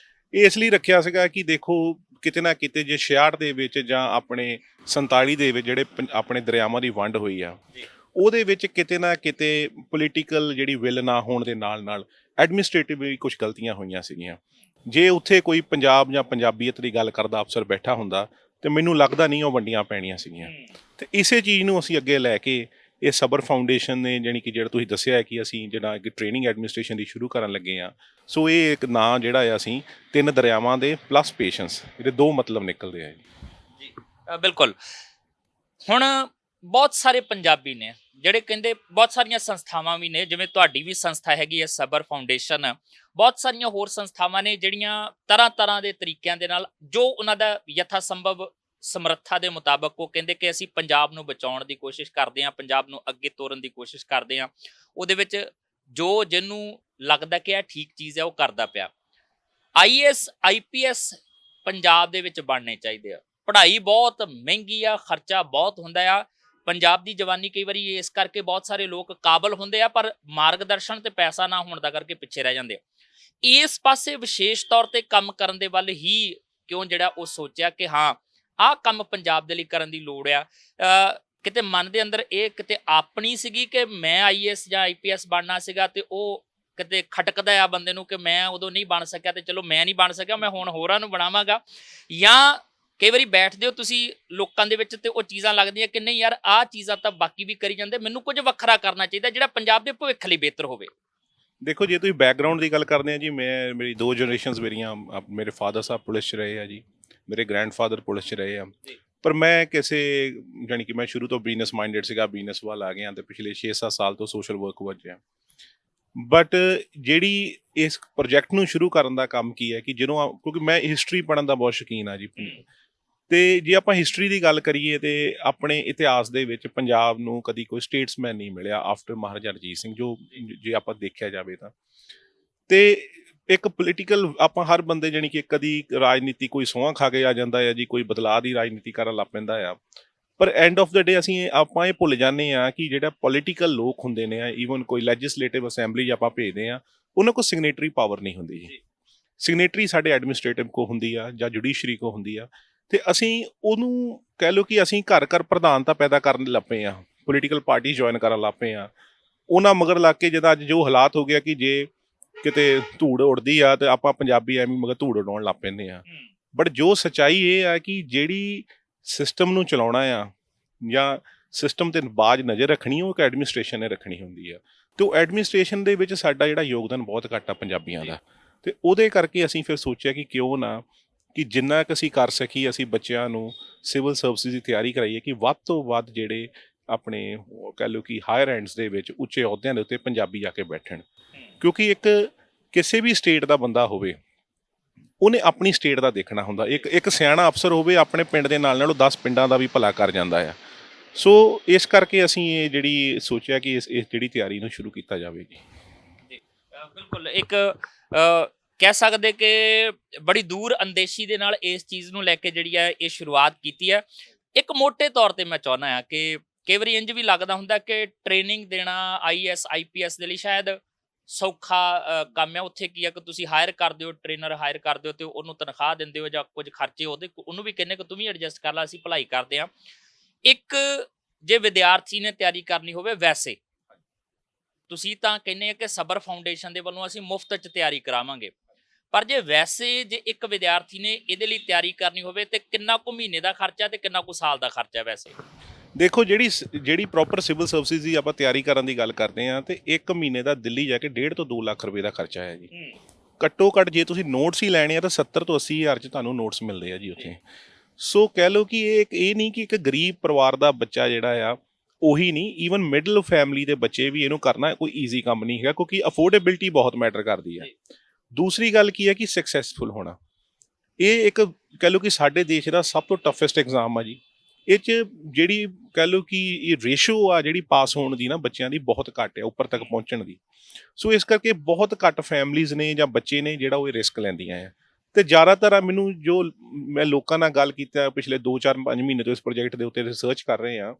ਇਹ ਇਸ ਲਈ ਰੱਖਿਆ ਸੀਗਾ ਕਿ ਦੇਖੋ ਕਿਤੇ ਨਾ ਕਿਤੇ ਜੇ 66 ਦੇ ਵਿੱਚ ਜਾਂ ਆਪਣੇ 47 ਦੇ ਵਿੱਚ ਜਿਹੜੇ ਆਪਣੇ ਦਰਿਆਵਾਂ ਦੀ ਵੰਡ ਹੋਈ ਆ, ਉਹਦੇ ਵਿੱਚ ਕਿਤੇ ਨਾ ਕਿਤੇ ਪੋਲੀਟੀਕਲ ਜਿਹੜੀ ਵਿਲ ਨਾ ਹੋਣ ਦੇ ਨਾਲ ਨਾਲ ਐਡਮਿਨਿਸਟ੍ਰੇਟਿਵ ਵੀ ਕੁਝ ਗਲਤੀਆਂ ਹੋਈਆਂ ਸੀਗੀਆਂ। ਜੇ ਉੱਥੇ ਕੋਈ ਪੰਜਾਬ ਜਾਂ ਪੰਜਾਬੀਅਤ ਦੀ ਗੱਲ ਕਰਦਾ ਅਫਸਰ ਬੈਠਾ ਹੁੰਦਾ ਤੇ ਮੈਨੂੰ ਲੱਗਦਾ ਨਹੀਂ ਉਹ ਵੰਡੀਆਂ ਪੈਣੀਆਂ ਸੀਗੀਆਂ। ਤੇ ਇਸੇ ਚੀਜ਼ ਨੂੰ ਅਸੀਂ ਅੱਗੇ ਲੈ ਕੇ ਇਹ ਸਬਰ ਫਾਊਂਡੇਸ਼ਨ ਨੇ, ਜਾਣੀ ਕਿ ਜਿਹੜਾ ਤੁਸੀਂ ਦੱਸਿਆ ਹੈ ਕਿ ਅਸੀਂ ਜਿਹੜਾ ਇੱਕ ਟ੍ਰੇਨਿੰਗ ਐਡਮਿਨਿਸਟ੍ਰੇਸ਼ਨ ਦੀ ਸ਼ੁਰੂ ਕਰਨ ਲੱਗੇ ਆ, ਸੋ ਇਹ ਇੱਕ ਨਾਂ ਜਿਹੜਾ ਆ ਅਸੀਂ 3 ਦਰਿਆਵਾਂ ਦੇ ਪਲੱਸ ਪੇਸ਼ੈਂਸ, ਇਹਦੇ 2 ਮਤਲਬ ਨਿਕਲਦੇ ਆ ਜੀ। ਬਿਲਕੁਲ। ਹੁਣ ਬਹੁਤ ਸਾਰੇ ਪੰਜਾਬੀ ਨੇ ਜਿਹੜੇ ਕਹਿੰਦੇ, ਬਹੁਤ ਸਾਰੀਆਂ ਸੰਸਥਾਵਾਂ ਵੀ ਨੇ, ਜਿਵੇਂ ਤੁਹਾਡੀ ਵੀ ਸੰਸਥਾ ਹੈਗੀ ਹੈ ਸਬਰ ਫਾਊਂਡੇਸ਼ਨ, ਬਹੁਤ ਸਾਰੀਆਂ ਹੋਰ ਸੰਸਥਾਵਾਂ ਨੇ ਜਿਹੜੀਆਂ ਤਰ੍ਹਾਂ ਦੇ ਤਰੀਕਿਆਂ ਦੇ ਨਾਲ, ਜੋ ਉਹਨਾਂ ਦਾ ਯਥਾ ਸੰਭਵ ਸਮਰੱਥਾ ਦੇ ਮੁਤਾਬਕ, ਉਹ ਕਹਿੰਦੇ ਕਿ ਅਸੀਂ ਪੰਜਾਬ ਨੂੰ ਬਚਾਉਣ ਦੀ ਕੋਸ਼ਿਸ਼ ਕਰਦੇ ਹਾਂ, ਪੰਜਾਬ ਨੂੰ ਅੱਗੇ ਤੋਰਨ ਦੀ ਕੋਸ਼ਿਸ਼ ਕਰਦੇ ਹਾਂ। ਉਹਦੇ ਵਿੱਚ ਜੋ ਜਿਹਨੂੰ ਲੱਗਦਾ ਕਿ ਇਹ ਠੀਕ ਚੀਜ਼ ਹੈ ਉਹ ਕਰਦਾ ਪਿਆ। IAS IPS ਪੰਜਾਬ ਦੇ ਵਿੱਚ ਬਣਨੇ ਚਾਹੀਦੇ ਆ। ਪੜ੍ਹਾਈ ਬਹੁਤ ਮਹਿੰਗੀ ਆ, ਖਰਚਾ ਬਹੁਤ ਹੁੰਦਾ ਆ। ਪੰਜਾਬ ਦੀ ਜਵਾਨੀ ਕਈ ਵਾਰੀ ਇਸ ਕਰਕੇ ਬਹੁਤ ਸਾਰੇ ਲੋਕ ਕਾਬਲ ਹੁੰਦੇ ਆ, ਪਰ ਮਾਰਗਦਰਸ਼ਨ ਤੇ ਪੈਸਾ ਨਾ ਹੋਣ ਦਾ ਕਰਕੇ ਪਿੱਛੇ ਰਹਿ ਜਾਂਦੇ ਆ। ਇਸ ਪਾਸੇ ਵਿਸ਼ੇਸ਼ ਤੌਰ ਤੇ ਕੰਮ ਕਰਨ ਦੇ ਵੱਲ ਹੀ ਕਿਉਂ ਜਿਹੜਾ ਉਹ ਸੋਚਿਆ ਕਿ ਹਾਂ ਆਹ ਕੰਮ ਪੰਜਾਬ ਦੇ ਲਈ ਕਰਨ ਦੀ ਲੋੜ ਆ? ਕਿਤੇ ਮਨ ਦੇ ਅੰਦਰ ਇਹ ਕਿਤੇ ਆਪਣੀ ਸੀਗੀ ਕਿ ਮੈਂ IAS ਜਾਂ IPS ਬਣਨਾ ਸੀਗਾ, ਤੇ ਉਹ ਕਿਤੇ ਖਟਕਦਾ ਆ ਬੰਦੇ ਨੂੰ ਕਿ ਮੈਂ ਉਦੋਂ ਨਹੀਂ ਬਣ ਸਕਿਆ, ਤੇ ਚਲੋ ਮੈਂ ਨਹੀਂ ਬਣ ਸਕਿਆ, ਮੈਂ ਹੁਣ ਹੋਰਾਂ ਨੂੰ ਬਣਾਵਾਂਗਾ? ਜਾਂ ਕਈ ਵਾਰੀ ਬੈਠਦੇ ਹੋ ਤੁਸੀਂ ਲੋਕਾਂ ਦੇ ਵਿੱਚ ਤੇ ਉਹ ਚੀਜ਼ਾਂ ਲੱਗਦੀਆਂ ਕਿ ਨਹੀਂ ਯਾਰ, ਆਹ ਚੀਜ਼ਾਂ ਤਾਂ ਬਾਕੀ ਵੀ ਕਰੀ ਜਾਂਦੇ, ਮੈਨੂੰ ਕੁਝ ਵੱਖਰਾ ਕਰਨਾ ਚਾਹੀਦਾ ਜਿਹੜਾ ਪੰਜਾਬ ਦੇ ਭਵਿੱਖ ਲਈ ਬਿਹਤਰ ਹੋਵੇ? ਦੇਖੋ, ਜੇ ਤੁਸੀਂ ਬੈਕਗਰਾਊਂਡ ਦੀ ਗੱਲ ਕਰਦੇ ਆ ਜੀ, ਮੇਰੀ 2 ਜਨਰੇਸ਼ਨਸ ਮੇਰੀਆਂ, ਮੇਰੇ ਫਾਦਰ ਸਾਹਿਬ ਪੁਲਿਸ 'ਚ ਰਹੇ ਆ ਜੀ, ਮੇਰੇ ਗ੍ਰੈਂਡਫਾਦਰ ਪੁਲਿਸ 'ਚ ਰਹੇ ਆ। ਪਰ ਮੈਂ ਕਿਸੇ, ਜਾਣੀ ਕਿ ਮੈਂ ਸ਼ੁਰੂ ਤੋਂ ਬਿਜ਼ਨਸ ਮਾਈਂਡਡ ਸੀਗਾ, ਬਿਜ਼ਨਸ ਵੱਲ ਆ ਗਿਆ ਤੇ ਪਿਛਲੇ 6-7 ਸਾਲ ਤੋਂ ਸੋਸ਼ਲ ਵਰਕ ਵੱਲ ਆ। ਬਟ ਜਿਹੜੀ ਇਸ ਪ੍ਰੋਜੈਕਟ ਨੂੰ ਸ਼ੁਰੂ ਕਰਨ ਦਾ ਕੰਮ ਕੀ ਹੈ ਕਿ ਜਦੋਂ ਕਿਉਂਕਿ ਮੈਂ ਹਿਸਟਰੀ ਪੜ੍ਹਨ ਦਾ ਬਹੁਤ ਸ਼ੌਕੀਨ ਆ ਜੀ, ਤੇ ਜੇ ਆਪਾਂ ਹਿਸਟਰੀ ਦੀ ਗੱਲ ਕਰੀਏ ਤੇ ਆਪਣੇ ਇਤਿਹਾਸ ਦੇ ਵਿੱਚ ਪੰਜਾਬ ਨੂੰ ਕਦੀ ਕੋਈ ਸਟੇਟਸਮੈਨ ਨਹੀਂ ਮਿਲਿਆ ਆਫਟਰ ਮਹਾਰਾਜਾ ਰਣਜੀਤ ਸਿੰਘ, ਜੋ ਜੇ ਆਪਾਂ ਦੇਖਿਆ ਜਾਵੇ ਤਾਂ। ਤੇ ਇੱਕ ਪੋਲੀਟੀਕਲ, ਆਪਾਂ ਹਰ ਬੰਦੇ ਜਾਣੀ ਕਿ ਕਦੀ ਰਾਜਨੀਤੀ ਕੋਈ ਸਹੁੰ ਖਾ ਕੇ ਆ ਜਾਂਦਾ ਹੈ ਜੀ, ਕੋਈ ਬਦਲਾਅ ਦੀ ਰਾਜਨੀਤੀ ਕਰਨ ਲੱਗ ਪੈਂਦਾ ਆ। ਪਰ ਐਂਡ ਆਫ ਦਾ ਡੇ ਆਪਾਂ ਇਹ ਭੁੱਲ ਜਾਂਦੇ ਆ ਕਿ ਜਿਹੜਾ ਪੋਲੀਟੀਕਲ ਲੋਕ ਹੁੰਦੇ ਨੇ, ਈਵਨ ਕੋਈ ਲੈਜਿਸਲੇਟਿਵ ਅਸੈਂਬਲੀ ਆਪਾਂ ਭੇਜਦੇ ਆ, ਉਹਨਾਂ ਕੋਲ ਸਿਗਨੇਟਰੀ ਪਾਵਰ ਨਹੀਂ ਹੁੰਦੀ ਜੀ। ਸਿਗਨੇਟਰੀ ਸਾਡੇ ਐਡਮਿਨਿਸਟ੍ਰੇਟਿਵ ਕੋ ਹੁੰਦੀ ਆ ਜਾਂ ਜੁਡੀਸ਼ਰੀ ਕੋ ਹੁੰਦੀ ਆ। ਤੇ ਅਸੀਂ ਉਹਨੂੰ ਕਹਿ ਲਓ ਕਿ ਅਸੀਂ ਘਰ ਘਰ ਪ੍ਰਧਾਨਤਾ ਪੈਦਾ ਕਰਨ ਲੱਗ ਪਏ ਆ, ਪੋਲੀਟੀਕਲ ਪਾਰਟੀ ਜੁਆਇਨ ਕਰਨ ਲੱਗ ਪਏ ਆ। ਉਹਨਾਂ ਮਗਰ ਲੱਗ ਕੇ ਜਦੋਂ ਅੱਜ ਜੋ ਹਾਲਾਤ ਹੋ ਗਿਆ ਕਿ ਜੇ ਕਿਤੇ ਧੂੜ ਉੜਦੀ ਆ ਤੇ ਆਪਾਂ ਪੰਜਾਬੀ ਐਵੇਂ ਮਗਰ ਧੂੜ ਉਡਾਉਣ ਲੱਗ ਪੈਂਦੇ ਆ। ਬਟ ਜੋ ਸੱਚਾਈ ਇਹ ਆ ਕਿ ਜਿਹੜੀ ਸਿਸਟਮ ਨੂੰ ਚਲਾਉਣਾ ਆ ਜਾਂ ਸਿਸਟਮ ਤੇ ਬਾਜ਼ ਨਜ਼ਰ ਰੱਖਣੀ, ਉਹ ਇੱਕ ਐਡਮਿਨਿਸਟ੍ਰੇਸ਼ਨ ਨੇ ਰੱਖਣੀ ਹੁੰਦੀ ਆ। ਤੇ ਉਹ ਐਡਮਿਨਿਸਟ੍ਰੇਸ਼ਨ ਦੇ ਵਿੱਚ ਸਾਡਾ ਜਿਹੜਾ ਯੋਗਦਾਨ ਬਹੁਤ ਘੱਟ ਆ ਪੰਜਾਬੀਆਂ ਦਾ। ਤੇ ਉਹਦੇ ਕਰਕੇ ਅਸੀਂ ਫਿਰ ਸੋਚਿਆ ਕਿ ਕਿਉਂ ਨਾ ਕਿ ਜਿੰਨਾ ਕੁ ਅਸੀਂ ਕਰ ਸਕੀਏ, ਅਸੀਂ ਬੱਚਿਆਂ ਨੂੰ ਸਿਵਲ ਸਰਵਿਸਿਜ਼ ਦੀ ਤਿਆਰੀ ਕਰਾਈਏ ਕਿ ਵੱਧ ਤੋਂ ਵੱਧ ਜਿਹੜੇ ਆਪਣੇ ਕਹਿ ਲਓ ਕਿ ਹਾਇਰ ਐਂਡਸ ਦੇ ਵਿੱਚ ਉੱਚੇ ਅਹੁਦਿਆਂ ਦੇ ਉੱਤੇ ਪੰਜਾਬੀ ਜਾ ਕੇ ਬੈਠਣ। ਕਿਉਂਕਿ ਇੱਕ ਕਿਸੇ ਵੀ ਸਟੇਟ ਦਾ ਬੰਦਾ ਹੋਵੇ, ਉਹਨੇ ਆਪਣੀ ਸਟੇਟ ਦਾ ਦੇਖਣਾ ਹੁੰਦਾ। ਇੱਕ ਸਿਆਣਾ ਅਫਸਰ ਹੋਵੇ, ਆਪਣੇ ਪਿੰਡ ਦੇ ਨਾਲ ਉਹ 10 ਪਿੰਡਾਂ ਦਾ ਵੀ ਭਲਾ ਕਰ ਜਾਂਦਾ ਆ। ਸੋ ਇਸ ਕਰਕੇ ਅਸੀਂ ਇਹ ਜਿਹੜੀ ਸੋਚਿਆ ਕਿ ਇਸ ਜਿਹੜੀ ਤਿਆਰੀ ਨੂੰ ਸ਼ੁਰੂ ਕੀਤਾ ਜਾਵੇ ਜੀ। ਬਿਲਕੁਲ, ਇੱਕ ਕਹਿ ਸਕਦੇ ਕਿ ਬੜੀ ਦੂਰ ਅੰਦੇਸ਼ੀ ਦੇ ਨਾਲ ਇਸ ਚੀਜ਼ ਨੂੰ ਲੈ ਕੇ ਜਿਹੜੀ ਹੈ ਇਹ ਸ਼ੁਰੂਆਤ ਕੀਤੀ ਹੈ। ਇੱਕ ਮੋਟੇ ਤੌਰ ਤੇ ਮੈਂ ਚਾਹੁੰਦਾ ਹਾਂ ਕਿ ਕਈ ਵਾਰੀ ਇੰਝ ਵੀ ਲੱਗਦਾ ਹੁੰਦਾ ਕਿ ਟ੍ਰੇਨਿੰਗ ਦੇਣਾ IAS IPS ਦੇ ਲਈ ਸ਼ਾਇਦ ਸੌਖਾ ਕੰਮ ਹੈ। ਉੱਥੇ ਕੀ ਹੈ ਕਿ ਤੁਸੀਂ ਹਾਇਰ ਕਰਦੇ ਹੋ, ਟ੍ਰੇਨਰ ਹਾਇਰ ਕਰਦੇ ਹੋ ਤੇ ਉਹਨੂੰ ਤਨਖਾਹ ਦਿੰਦੇ ਹੋ ਜਾਂ ਕੁਝ ਖਰਚੇ ਉਹਨੂੰ ਵੀ ਕਹਿੰਦੇ ਕਿ ਤੂੰ ਵੀ ਐਡਜਸਟ ਕਰ ਲਾ, ਅਸੀਂ ਭਲਾਈ ਕਰਦੇ ਹਾਂ। ਇੱਕ ਜੇ ਵਿਦਿਆਰਥੀ ਨੇ ਤਿਆਰੀ ਕਰਨੀ ਹੋਵੇ, ਵੈਸੇ ਤੁਸੀਂ ਤਾਂ ਕਹਿੰਦੇ ਆ ਕਿ ਸਬਰ ਫਾਊਂਡੇਸ਼ਨ ਦੇ ਵੱਲੋਂ ਅਸੀਂ ਮੁਫਤ 'ਚ ਤਿਆਰੀ ਕਰਾਵਾਂਗੇ, ਪਰ ਜੇ ਵੈਸੇ ਜੇ ਇੱਕ ਵਿਦਿਆਰਥੀ ਨੇ ਇਹਦੇ ਲਈ ਤਿਆਰੀ ਕਰਨੀ ਹੋਵੇ ਤੇ ਕਿੰਨਾ ਕੁ ਮਹੀਨੇ ਦਾ ਖਰਚਾ ਤੇ ਕਿੰਨਾ ਕੁ ਸਾਲ ਦਾ ਖਰਚਾ? ਵੈਸੇ ਦੇਖੋ, ਜਿਹੜੀ ਪ੍ਰੋਪਰ ਸਿਵਲ ਸਰਵਿਸਿਜ਼ ਦੀ ਆਪਾਂ ਤਿਆਰੀ ਕਰਨ ਦੀ ਗੱਲ ਕਰਦੇ ਹਾਂ ਤੇ 1 ਮਹੀਨੇ ਦਾ ਦਿੱਲੀ ਜਾ ਕੇ 1.5 ਤੋਂ 2 ਲੱਖ ਰੁਪਏ ਦਾ ਖਰਚਾ ਹੈ ਜੀ। ਘੱਟੋ ਘੱਟ ਜੇ ਤੁਸੀਂ ਨੋਟਸ ਹੀ ਲੈਣੇ ਆ ਤਾਂ 70 ਤੋਂ 80 ਹਜ਼ਾਰ 'ਚ ਤੁਹਾਨੂੰ ਨੋਟਸ ਮਿਲਦੇ ਆ ਜੀ ਉੱਥੇ। ਸੋ ਕਹਿ ਲਓ ਕਿ ਇਹ ਨਹੀਂ ਕਿ ਇੱਕ ਗਰੀਬ ਪਰਿਵਾਰ ਦਾ ਬੱਚਾ ਜਿਹੜਾ ਆ ਉਹੀ ਨਹੀਂ, ਈਵਨ ਮਿਡਲ ਫੈਮਿਲੀ ਦੇ ਬੱਚੇ ਵੀ ਇਹਨੂੰ ਕਰਨਾ ਕੋਈ ਈਜ਼ੀ ਕੰਮ ਨਹੀਂ ਹੈਗਾ, ਕਿਉਂਕਿ ਅਫੋਰਡੇਬਿਲਟੀ ਬਹੁਤ ਮੈਟਰ ਕਰਦੀ ਹੈ। ਦੂਸਰੀ ਗੱਲ ਕੀ ਹੈ ਕਿ ਸਕਸੈਸਫੁਲ ਹੋਣਾ, ਇਹ ਇੱਕ ਕਹਿ ਲਓ ਕਿ ਸਾਡੇ ਦੇਸ਼ ਦਾ ਸਭ ਤੋਂ ਟਫੈਸਟ ਐਗਜ਼ਾਮ ਆ ਜੀ। ਇਹ 'ਚ ਜਿਹੜੀ ਕਹਿ ਲਓ ਕਿ ਇਹ ਰੇਸ਼ੋ ਆ ਜਿਹੜੀ ਪਾਸ ਹੋਣ ਦੀ ਨਾ ਬੱਚਿਆਂ ਦੀ ਬਹੁਤ ਘੱਟ ਆ ਉੱਪਰ ਤੱਕ ਪਹੁੰਚਣ ਦੀ। ਸੋ ਇਸ ਕਰਕੇ ਬਹੁਤ ਘੱਟ ਫੈਮਲੀਜ਼ ਨੇ ਜਾਂ ਬੱਚੇ ਨੇ ਜਿਹੜਾ ਉਹ ਰਿਸਕ ਲੈਂਦੀਆਂ ਆ। ਤੇ ਜ਼ਿਆਦਾਤਰ ਆ ਮੈਨੂੰ ਜੋ ਮੈਂ ਲੋਕਾਂ ਨਾਲ ਗੱਲ ਕੀਤਾ ਪਿਛਲੇ 2-4-5 ਮਹੀਨੇ ਤੋਂ ਇਸ ਪ੍ਰੋਜੈਕਟ ਦੇ ਉੱਤੇ ਰਿਸਰਚ ਕਰ ਰਹੇ ਆ,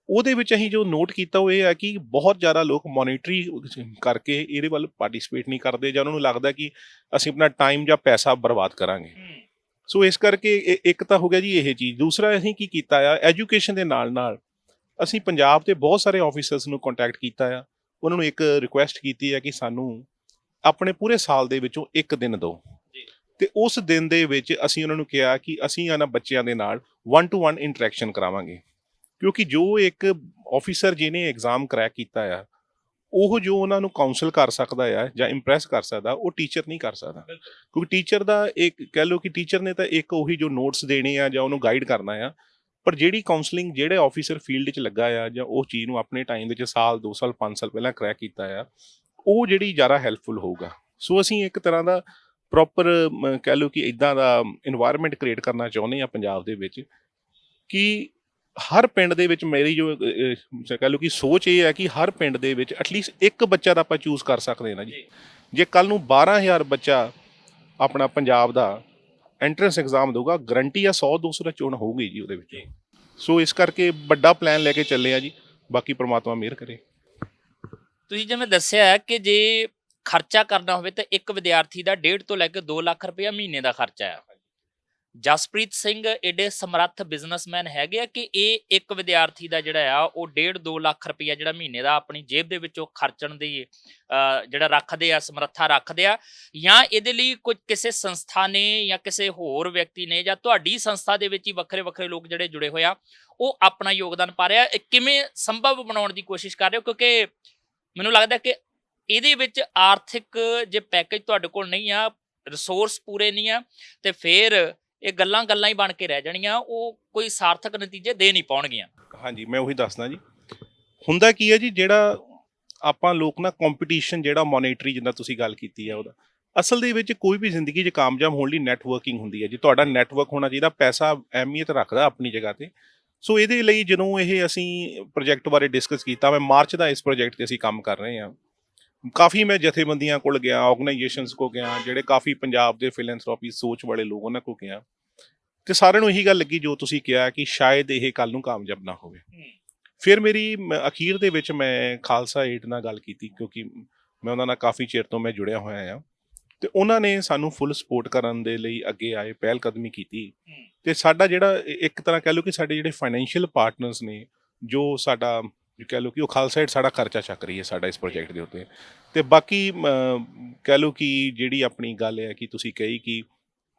ਉਹਦੇ ਵਿੱਚ ਅਸੀਂ ਜੋ ਨੋਟ ਕੀਤਾ ਉਹ ਇਹ ਹੈ ਕਿ ਬਹੁਤ ਜ਼ਿਆਦਾ ਲੋਕ ਮੋਨੀਟਰੀ ਕਰਕੇ ਇਹਦੇ ਵੱਲ ਪਾਰਟਿਸਿਪੇਟ ਨਹੀਂ ਕਰਦੇ, ਜਾਂ ਉਹਨਾਂ ਨੂੰ ਲੱਗਦਾ ਕਿ ਅਸੀਂ ਆਪਣਾ ਟਾਈਮ ਜਾਂ ਪੈਸਾ ਬਰਬਾਦ ਕਰਾਂਗੇ। ਸੋ ਇਸ ਕਰਕੇ ਇੱਕ ਤਾਂ ਹੋ ਗਿਆ ਜੀ ਇਹ ਚੀਜ਼। ਦੂਸਰਾ ਅਸੀਂ ਕੀ ਕੀਤਾ ਆ, ਐਜੂਕੇਸ਼ਨ ਦੇ ਨਾਲ ਨਾਲ ਅਸੀਂ ਪੰਜਾਬ ਦੇ ਬਹੁਤ ਸਾਰੇ ਆਫਿਸਰਸ ਨੂੰ ਕੰਟੈਕਟ ਕੀਤਾ ਆ, ਉਹਨਾਂ ਨੂੰ ਇੱਕ ਰਿਕੁਐਸਟ ਕੀਤੀ ਹੈ ਕਿ ਸਾਨੂੰ ਆਪਣੇ ਪੂਰੇ ਸਾਲ ਦੇ ਵਿੱਚੋਂ ਇੱਕ ਦਿਨ ਦਿਓ, ਤੇ ਉਸ ਦਿਨ ਦੇ ਵਿੱਚ ਅਸੀਂ ਉਹਨਾਂ ਨੂੰ ਕਿਹਾ ਕਿ ਅਸੀਂ ਇਹਨਾਂ ਬੱਚਿਆਂ ਦੇ ਨਾਲ 1-to-1 ਇੰਟਰੈਕਸ਼ਨ ਕਰਾਵਾਂਗੇ, ਕਿਉਂਕਿ ਜੋ ਇੱਕ ਆਫਿਸਰ ਜਿਹਨੇ ਐਗਜ਼ਾਮ ਕਰੈਕ ਕੀਤਾ ਆ ਉਹ ਜੋ ਉਹਨਾਂ ਨੂੰ ਕਾਉਂਸਲ ਕਰ ਸਕਦਾ ਆ ਜਾਂ ਇੰਪ੍ਰੈਸ ਕਰ ਸਕਦਾ ਉਹ ਟੀਚਰ ਨਹੀਂ ਕਰ ਸਕਦਾ। ਕਿਉਂਕਿ ਟੀਚਰ ਦਾ ਇੱਕ ਕਹਿ ਲਓ ਕਿ ਟੀਚਰ ਨੇ ਤਾਂ ਇੱਕ ਉਹੀ ਜੋ ਨੋਟਸ ਦੇਣੇ ਆ ਜਾਂ ਉਹਨੂੰ ਗਾਈਡ ਕਰਨਾ ਆ, ਪਰ ਜਿਹੜੀ ਕਾਉਂਸਲਿੰਗ ਜਿਹੜੇ ਆਫਿਸਰ ਫੀਲਡ 'ਚ ਲੱਗਾ ਆ ਜਾਂ ਉਹ ਚੀਜ਼ ਨੂੰ ਆਪਣੇ ਟਾਈਮ ਵਿੱਚ ਸਾਲ 2 ਸਾਲ 5 ਸਾਲ ਪਹਿਲਾਂ ਕਰੈਕ ਕੀਤਾ ਆ, ਉਹ ਜਿਹੜੀ ਜ਼ਿਆਦਾ ਹੈਲਪਫੁਲ ਹੋਊਗਾ। ਸੋ ਅਸੀਂ ਇੱਕ ਤਰ੍ਹਾਂ ਦਾ ਪ੍ਰੋਪਰ ਕਹਿ ਲਓ ਕਿ ਇੱਦਾਂ ਦਾ ਇਨਵਾਇਰਮੈਂਟ ਕ੍ਰੀਏਟ ਕਰਨਾ ਚਾਹੁੰਦੇ ਆ ਪੰਜਾਬ ਦੇ ਵਿੱਚ ਕਿ ਹਰ ਪਿੰਡ ਦੇ ਵਿੱਚ ਮੇਰੀ ਜੋ ਕਹਿ ਲਓ ਕਿ ਸੋਚ ਇਹ ਹੈ ਕਿ ਹਰ ਪਿੰਡ ਦੇ ਵਿੱਚ ਐਟਲੀਸਟ ਇੱਕ ਬੱਚਾ ਤਾਂ ਆਪਾਂ ਚੂਜ਼ ਕਰ ਸਕਦੇ ਹਾਂ ਨਾ ਜੀ। ਜੇ ਕੱਲ ਨੂੰ 12,000 ਬੱਚਾ ਆਪਣਾ ਪੰਜਾਬ ਦਾ ਐਂਟਰੈਂਸ ਐਗਜ਼ਾਮ ਦੇਊਗਾ, ਗਰੰਟੀ ਆ 100-200 ਦਾ ਚੋਣ ਹੋਊਗੀ ਜੀ ਉਹਦੇ ਵਿੱਚ। ਸੋ ਇਸ ਕਰਕੇ ਵੱਡਾ ਪਲਾਨ ਲੈ ਕੇ ਚੱਲੇ ਆ ਜੀ, ਬਾਕੀ ਪ੍ਰਮਾਤਮਾ ਮਿਹਰ ਕਰੇ। ਤੁਸੀਂ ਜਿਵੇਂ ਦੱਸਿਆ ਕਿ ਜੇ ਖਰਚਾ ਕਰਨਾ ਹੋਵੇ ਤਾਂ ਇੱਕ ਵਿਦਿਆਰਥੀ ਦਾ 1.5 ਤੋਂ ਲੈ ਕੇ 2 ਲੱਖ ਰੁਪਇਆ ਮਹੀਨੇ ਦਾ ਖਰਚਾ ਆ। ਜਸਪ੍ਰੀਤ ਸਿੰਘ ਏਡੇ ਸਮਰੱਥ ਬਿਜ਼ਨਸਮੈਨ ਹੈਗੇ ਆ ਕਿ ਇਹ ਇੱਕ ਵਿਦਿਆਰਥੀ ਦਾ ਜਿਹੜਾ ਆ ਉਹ 1.5-2 ਲੱਖ ਰੁਪਇਆ ਜਿਹੜਾ ਮਹੀਨੇ ਦਾ ਆਪਣੀ ਜੇਬ ਦੇ ਵਿੱਚੋਂ ਖਰਚਣ ਦੀ ਜਿਹੜਾ ਰੱਖਦੇ ਆ, ਸਮਰੱਥਾ ਰੱਖਦੇ ਆ, ਜਾਂ ਇਹਦੇ ਲਈ ਕੁਝ ਕਿਸੇ ਸੰਸਥਾ ਨੇ ਜਾਂ ਕਿਸੇ ਹੋਰ ਵਿਅਕਤੀ ਨੇ ਜਾਂ ਤੁਹਾਡੀ ਸੰਸਥਾ ਦੇ ਵਿੱਚ ਹੀ ਵੱਖਰੇ ਵੱਖਰੇ ਲੋਕ ਜਿਹੜੇ ਜੁੜੇ ਹੋਏ ਆ ਉਹ ਆਪਣਾ ਯੋਗਦਾਨ ਪਾ ਰਿਹਾ। ਇਹ ਕਿਵੇਂ ਸੰਭਵ ਬਣਾਉਣ ਦੀ ਕੋਸ਼ਿਸ਼ ਕਰ ਰਹੇ ਹੋ? ਕਿਉਂਕਿ ਮੈਨੂੰ ਲੱਗਦਾ ਕਿ ਇਹਦੇ ਵਿੱਚ ਆਰਥਿਕ ਜੇ ਪੈਕੇਜ ਤੁਹਾਡੇ ਕੋਲ ਨਹੀਂ ਆ, ਰਿਸੋਰਸ ਪੂਰੇ ਨਹੀਂ ਆ, ਤੇ ਫਿਰ ਇਹ ਗੱਲਾਂ ਹੀ ਬਣ ਕੇ ਰਹਿ ਜਾਣੀਆਂ, ਉਹ ਕੋਈ ਸਾਰਥਕ ਨਤੀਜੇ ਦੇ ਨਹੀਂ ਪਾਉਣਗੀਆਂ। ਹਾਂਜੀ, ਮੈਂ ਉਹੀ ਦੱਸਦਾ ਜੀ। ਹੁੰਦਾ ਕੀ ਹੈ ਜੀ, ਜਿਹੜਾ ਆਪਾਂ ਲੋਕ ਨਾ ਕੰਪੀਟੀਸ਼ਨ ਜਿਹੜਾ ਮੋਨੀਟਰੀ ਜਿੱਦਾਂ ਤੁਸੀਂ ਗੱਲ ਕੀਤੀ ਹੈ ਉਹਦਾ, ਅਸਲ ਦੇ ਵਿੱਚ ਕੋਈ ਵੀ ਜ਼ਿੰਦਗੀ 'ਚ ਕਾਮਯਾਬ ਹੋਣ ਲਈ ਨੈਟਵਰਕਿੰਗ ਹੁੰਦੀ ਹੈ ਜੀ। ਤੁਹਾਡਾ ਨੈਟਵਰਕ ਹੋਣਾ ਚਾਹੀਦਾ। ਪੈਸਾ ਅਹਿਮੀਅਤ ਰੱਖਦਾ ਆਪਣੀ ਜਗ੍ਹਾ 'ਤੇ। ਸੋ ਇਹਦੇ ਲਈ ਜਦੋਂ ਇਹ ਅਸੀਂ ਪ੍ਰੋਜੈਕਟ ਬਾਰੇ ਡਿਸਕਸ ਕੀਤਾ, ਮੈਂ ਮਾਰਚ ਦਾ ਇਸ ਪ੍ਰੋਜੈਕਟ 'ਤੇ ਅਸੀਂ ਕੰਮ ਕਰ ਰਹੇ ਹਾਂ, ਕਾਫੀ ਮੈਂ ਜਥੇਬੰਦੀਆਂ ਕੋਲ ਗਿਆ, ਆਰਗੇਨਾਈਜੇਸ਼ਨਸ ਕੋਲ ਗਿਆ, ਜਿਹੜੇ ਕਾਫੀ ਪੰਜਾਬ ਦੇ ਫਿਲੈਂਥਰੋਪੀ ਸੋਚ ਵਾਲੇ ਲੋਕ ਉਹਨਾਂ ਕੋਲ ਗਿਆ, ਤੇ ਸਾਰਿਆਂ ਨੂੰ ਇਹੀ ਗੱਲ ਲੱਗੀ ਜੋ ਤੁਸੀਂ ਕਿਹਾ ਕਿ ਸ਼ਾਇਦ ਇਹ ਕੱਲ ਨੂੰ ਕਾਮਯਾਬ ਨਾ ਹੋਵੇ। ਫਿਰ ਮੇਰੀ ਅਖੀਰ ਦੇ ਵਿੱਚ ਮੈਂ ਖਾਲਸਾ ਏਡ ਨਾਲ ਗੱਲ ਕੀਤੀ, ਕਿਉਂਕਿ ਮੈਂ ਉਹਨਾਂ ਨਾਲ ਕਾਫੀ ਚਿਰ ਤੋਂ ਮੈਂ ਜੁੜਿਆ ਹੋਇਆ ਹਾਂ, ਤੇ ਉਹਨਾਂ ਨੇ ਸਾਨੂੰ ਫੁੱਲ ਸਪੋਰਟ ਕਰਨ ਦੇ ਲਈ ਅੱਗੇ ਆਏ, ਪਹਿਲ ਕਦਮੀ ਕੀਤੀ। ਤੇ ਸਾਡਾ ਜਿਹੜਾ ਇੱਕ ਤਰ੍ਹਾਂ ਕਹਿ ਲਓ ਕਿ ਸਾਡੇ ਜਿਹੜੇ ਫਾਈਨੈਂਸ਼ੀਅਲ ਪਾਰਟਨਰਸ ਨੇ, ਜੋ ਸਾਡਾ ਕਹਿ ਲਓ ਕਿ ਉਹ ਖਾਲਸਾ ਏਡ ਸਾਡਾ ਖਰਚਾ ਚੱਕ ਰਹੀ ਹੈ ਸਾਡਾ ਇਸ ਪ੍ਰੋਜੈਕਟ ਦੇ ਉੱਤੇ। ਤੇ ਬਾਕੀ ਕਹਿ ਲਓ ਕਿ ਜਿਹੜੀ ਆਪਣੀ ਗੱਲ ਹੈ ਕਿ ਤੁਸੀਂ ਕਹੀ ਕਿ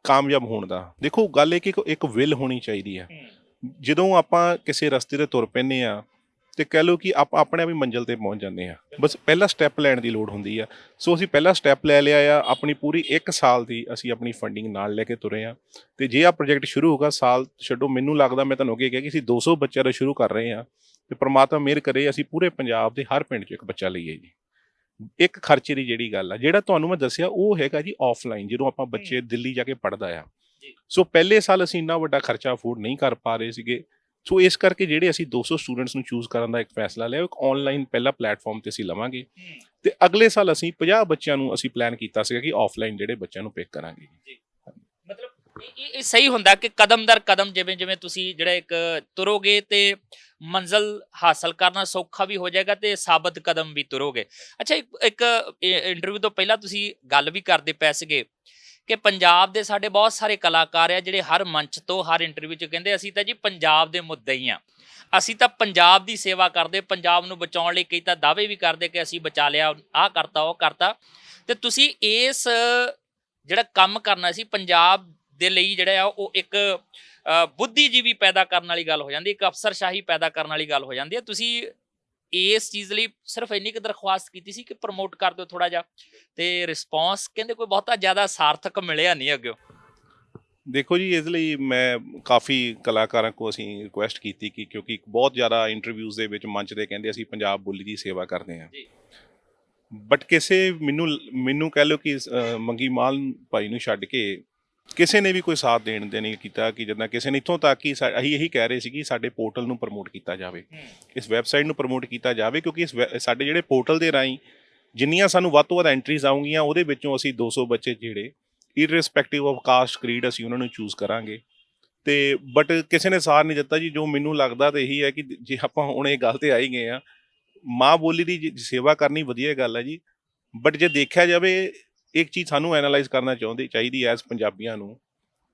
ਕਾਮਯਾਬ ਹੋਣ ਦਾ, ਦੇਖੋ ਗੱਲ ਇਹ ਕਿ ਇੱਕ ਵਿਲ ਹੋਣੀ ਚਾਹੀਦੀ ਹੈ। ਜਦੋਂ ਆਪਾਂ ਕਿਸੇ ਰਸਤੇ 'ਤੇ ਤੁਰ ਪੈਂਦੇ ਹਾਂ ਤੇ ਕਹਿ ਲਓ ਕਿ ਆਪਾਂ ਆਪਣੇ ਆਪ ਹੀ ਮੰਜ਼ਿਲ 'ਤੇ ਪਹੁੰਚ ਜਾਂਦੇ ਹਾਂ। ਬਸ ਪਹਿਲਾ ਸਟੈਪ ਲੈਣ ਦੀ ਲੋੜ ਹੁੰਦੀ ਆ। ਸੋ ਅਸੀਂ ਪਹਿਲਾ ਸਟੈਪ ਲੈ ਲਿਆ ਆ। ਆਪਣੀ ਪੂਰੀ 1 ਸਾਲ ਦੀ ਅਸੀਂ ਆਪਣੀ ਫੰਡਿੰਗ ਨਾਲ ਲੈ ਕੇ ਤੁਰੇ ਹਾਂ, ਤੇ ਜੇ ਆਹ ਪ੍ਰੋਜੈਕਟ ਸ਼ੁਰੂ ਹੋਗਾ, ਸਾਲ ਛੱਡੋ, ਮੈਨੂੰ ਲੱਗਦਾ ਮੈਂ ਤੁਹਾਨੂੰ ਅੱਗੇ ਕਿਹਾ ਕਿ ਅਸੀਂ 200 ਬੱਚਿਆਂ ਦਾ ਸ਼ੁਰੂ ਕਰ ਰਹੇ ਹਾਂ, ਤੇ ਪ੍ਰਮਾਤਮਾ ਮਿਹਰ ਕਰੇ ਅਸੀਂ ਪੂਰੇ ਪੰਜਾਬ ਦੇ ਹਰ ਪਿੰਡ 'ਚ ਇੱਕ ਬੱਚਾ ਲਈਏ ਜੀ। ਇੱਕ ਖਰਚੇ ਦੀ ਜਿਹੜੀ ਗੱਲ ਆ, ਜਿਹੜਾ ਤੁਹਾਨੂੰ ਮੈਂ ਦੱਸਿਆ ਉਹ ਹੈਗਾ ਜੀ ਆਫਲਾਈਨ, ਜਦੋਂ ਆਪਾਂ ਬੱਚੇ ਦਿੱਲੀ ਜਾ ਕੇ ਪੜ੍ਹਦਾ ਆ। ਸੋ ਪਹਿਲੇ ਸਾਲ ਅਸੀਂ ਇੰਨਾ ਵੱਡਾ ਖਰਚਾ ਅਫੋਰਡ ਨਹੀਂ ਕਰ ਪਾ ਰਹੇ ਸੀਗੇ। ਸੋ ਇਸ ਕਰਕੇ ਜਿਹੜੇ ਅਸੀਂ 200 ਸਟੂਡੈਂਟਸ ਨੂੰ ਚੂਜ਼ ਕਰਨ ਦਾ ਇੱਕ ਫੈਸਲਾ ਲਿਆ, ਇੱਕ ਆਨਲਾਈਨ ਪਹਿਲਾ ਪਲੇਟਫਾਰਮ ਤੇ ਅਸੀਂ ਲਵਾਂਗੇ, ਤੇ ਅਗਲੇ ਸਾਲ ਅਸੀਂ 50 ਬੱਚਿਆਂ ਨੂੰ ਅਸੀਂ ਪਲਾਨ ਕੀਤਾ ਸੀਗਾ ਕਿ ਆਫਲਾਈਨ ਜਿਹੜੇ ਬੱਚਿਆਂ ਨੂੰ ਪਿਕ ਕਰਾਂਗੇ। ਮਤਲਬ ਇਹ ਸਹੀ ਹੁੰਦਾ ਕਿ ਕਦਮ ਦਰ ਕਦਮ ਜਿਵੇਂ ਜਿਵੇਂ ਤੁਸੀਂ ਜਿਹੜਾ ਇੱਕ ਤੁਰੋਗੇ ਤੇ ਮੰਜ਼ਿਲ ਹਾਸਲ ਕਰਨਾ ਸੌਖਾ ਵੀ ਹੋ ਜਾਏਗਾ ਤੇ ਸਾਬਤ ਕਦਮ ਵੀ ਤੁਰੋਗੇ। ਅੱਛਾ, ਇੱਕ ਇੰਟਰਵਿਊ ਤੋਂ ਪਹਿਲਾਂ ਤੁਸੀਂ ਗੱਲ ਵੀ ਕਰਦੇ ਪਏ ਸੀਗੇ ਕਿ ਪੰਜਾਬ ਦੇ ਸਾਡੇ ਬਹੁਤ ਸਾਰੇ ਕਲਾਕਾਰ ਆ ਜਿਹੜੇ ਹਰ ਮੰਚ ਤੋਂ ਹਰ ਇੰਟਰਵਿਊ 'ਚ ਕਹਿੰਦੇ ਅਸੀਂ ਤਾਂ ਜੀ ਪੰਜਾਬ ਦੇ ਮੁੱਦੇ ਹੀ ਆ, ਅਸੀਂ ਤਾਂ ਪੰਜਾਬ ਦੀ ਸੇਵਾ ਕਰਦੇ, ਪੰਜਾਬ ਨੂੰ ਬਚਾਉਣ ਲਈ ਕਈ ਤਾਂ ਦਾਅਵੇ ਵੀ ਕਰਦੇ ਕਿ ਅਸੀਂ ਬਚਾ ਲਿਆ, ਆਹ ਕਰਤਾ ਉਹ ਕਰਤਾ। ਤੇ ਤੁਸੀਂ ਇਸ ਜਿਹੜਾ ਕੰਮ ਕਰਨਾ ਸੀ ਪੰਜਾਬ ਦੇ ਲਈ ਜਿਹੜਾ ਆ ਉਹ ਇੱਕ ਬੁੱਧੀਜੀਵੀ ਪੈਦਾ ਕਰਨ ਵਾਲੀ ਗੱਲ ਹੋ ਜਾਂਦੀ, ਇੱਕ ਅਫਸਰਸ਼ਾਹੀ ਪੈਦਾ ਕਰਨ ਵਾਲੀ ਗੱਲ ਹੋ ਜਾਂਦੀ ਹੈ। ਤੁਸੀਂ ਇਸ ਚੀਜ਼ ਲਈ ਸਿਰਫ ਇੰਨੀ ਕੁ ਦਰਖਾਸਤ ਕੀਤੀ ਸੀ ਕਿ ਪ੍ਰਮੋਟ ਕਰ ਦਿਓ ਥੋੜਾ ਜਿਹਾ, ਤੇ ਰਿਸਪੌਂਸ ਕਹਿੰਦੇ ਕੋਈ ਬਹੁਤਾ ਜ਼ਿਆਦਾ ਸਾਰਥਕ ਮਿਲਿਆ ਨਹੀਂ ਅੱਗੇ। ਦੇਖੋ ਜੀ, ਇਸ ਲਈ ਮੈਂ ਕਾਫੀ ਕਲਾਕਾਰਾਂ ਕੋ ਅਸੀਂ ਰਿਕੁਐਸਟ ਕੀਤੀ ਕਿ ਕਿਉਂਕਿ ਬਹੁਤ ਜ਼ਿਆਦਾ ਇੰਟਰਵਿਊਜ਼ ਦੇ ਵਿੱਚ ਮੰਚ ਦੇ ਕਹਿੰਦੇ ਅਸੀਂ ਪੰਜਾਬ ਬੋਲੀ ਦੀ ਸੇਵਾ ਕਰਦੇ ਹਾਂ, ਜੀ ਬਟ ਕਿਸੇ ਮੈਨੂੰ ਕਹਿ ਲਓ ਕਿ ਮੰਗੀ ਮਾਲ ਭਾਈ ਨੂੰ ਛੱਡ ਕੇ ਕਿਸੇ ਨੇ ਵੀ ਕੋਈ ਸਾਥ ਦੇਣ ਦੇ ਨਹੀਂ ਕੀਤਾ। ਕਿ ਜਿੱਦਾਂ ਕਿਸੇ ਨੇ ਇੱਥੋਂ ਤੱਕ ਕਿ ਅਸੀਂ ਇਹੀ ਕਹਿ ਰਹੇ ਸੀ ਕਿ ਸਾਡੇ ਪੋਰਟਲ ਨੂੰ ਪ੍ਰਮੋਟ ਕੀਤਾ ਜਾਵੇ, ਇਸ ਵੈਬਸਾਈਟ ਨੂੰ ਪ੍ਰਮੋਟ ਕੀਤਾ ਜਾਵੇ, ਕਿਉਂਕਿ ਸਾਡੇ ਜਿਹੜੇ ਪੋਰਟਲ ਦੇ ਰਾਹੀਂ ਜਿੰਨੀਆਂ ਸਾਨੂੰ ਵੱਧ ਤੋਂ ਵੱਧ ਐਂਟਰੀਜ਼ ਆਉਂਗੀਆਂ ਉਹਦੇ ਵਿੱਚੋਂ ਅਸੀਂ 200 ਬੱਚੇ ਜਿਹੜੇ ਇਰਰਿਸਪੈਕਟਿਵ ਆਫ ਕਾਸਟ ਕਰੀਡ ਅਸੀਂ ਉਹਨਾਂ ਨੂੰ ਚੂਜ਼ ਕਰਾਂਗੇ। ਤੇ ਬਟ ਕਿਸੇ ਨੇ ਸਾਥ ਨਹੀਂ ਦਿੱਤਾ ਜੀ। ਜੋ ਮੈਨੂੰ ਲੱਗਦਾ ਤਾਂ ਇਹੀ ਹੈ ਕਿ ਜੇ ਆਪਾਂ ਹੁਣ ਇਹ ਗੱਲ ਤੇ ਆ ਹੀ ਗਏ ਆ, ਮਾਂ ਬੋਲੀ ਦੀ ਸੇਵਾ ਕਰਨੀ ਵਧੀਆ ਗੱਲ ਹੈ ਜੀ, ਬਟ ਜੇ ਦੇਖਿਆ ਜਾਵੇ ਇੱਕ ਚੀਜ਼ ਸਾਨੂੰ ਐਨਾਲਾਈਜ਼ ਕਰਨਾ ਚਾਹੀਦੀ ਐਜ਼ ਪੰਜਾਬੀਆਂ ਨੂੰ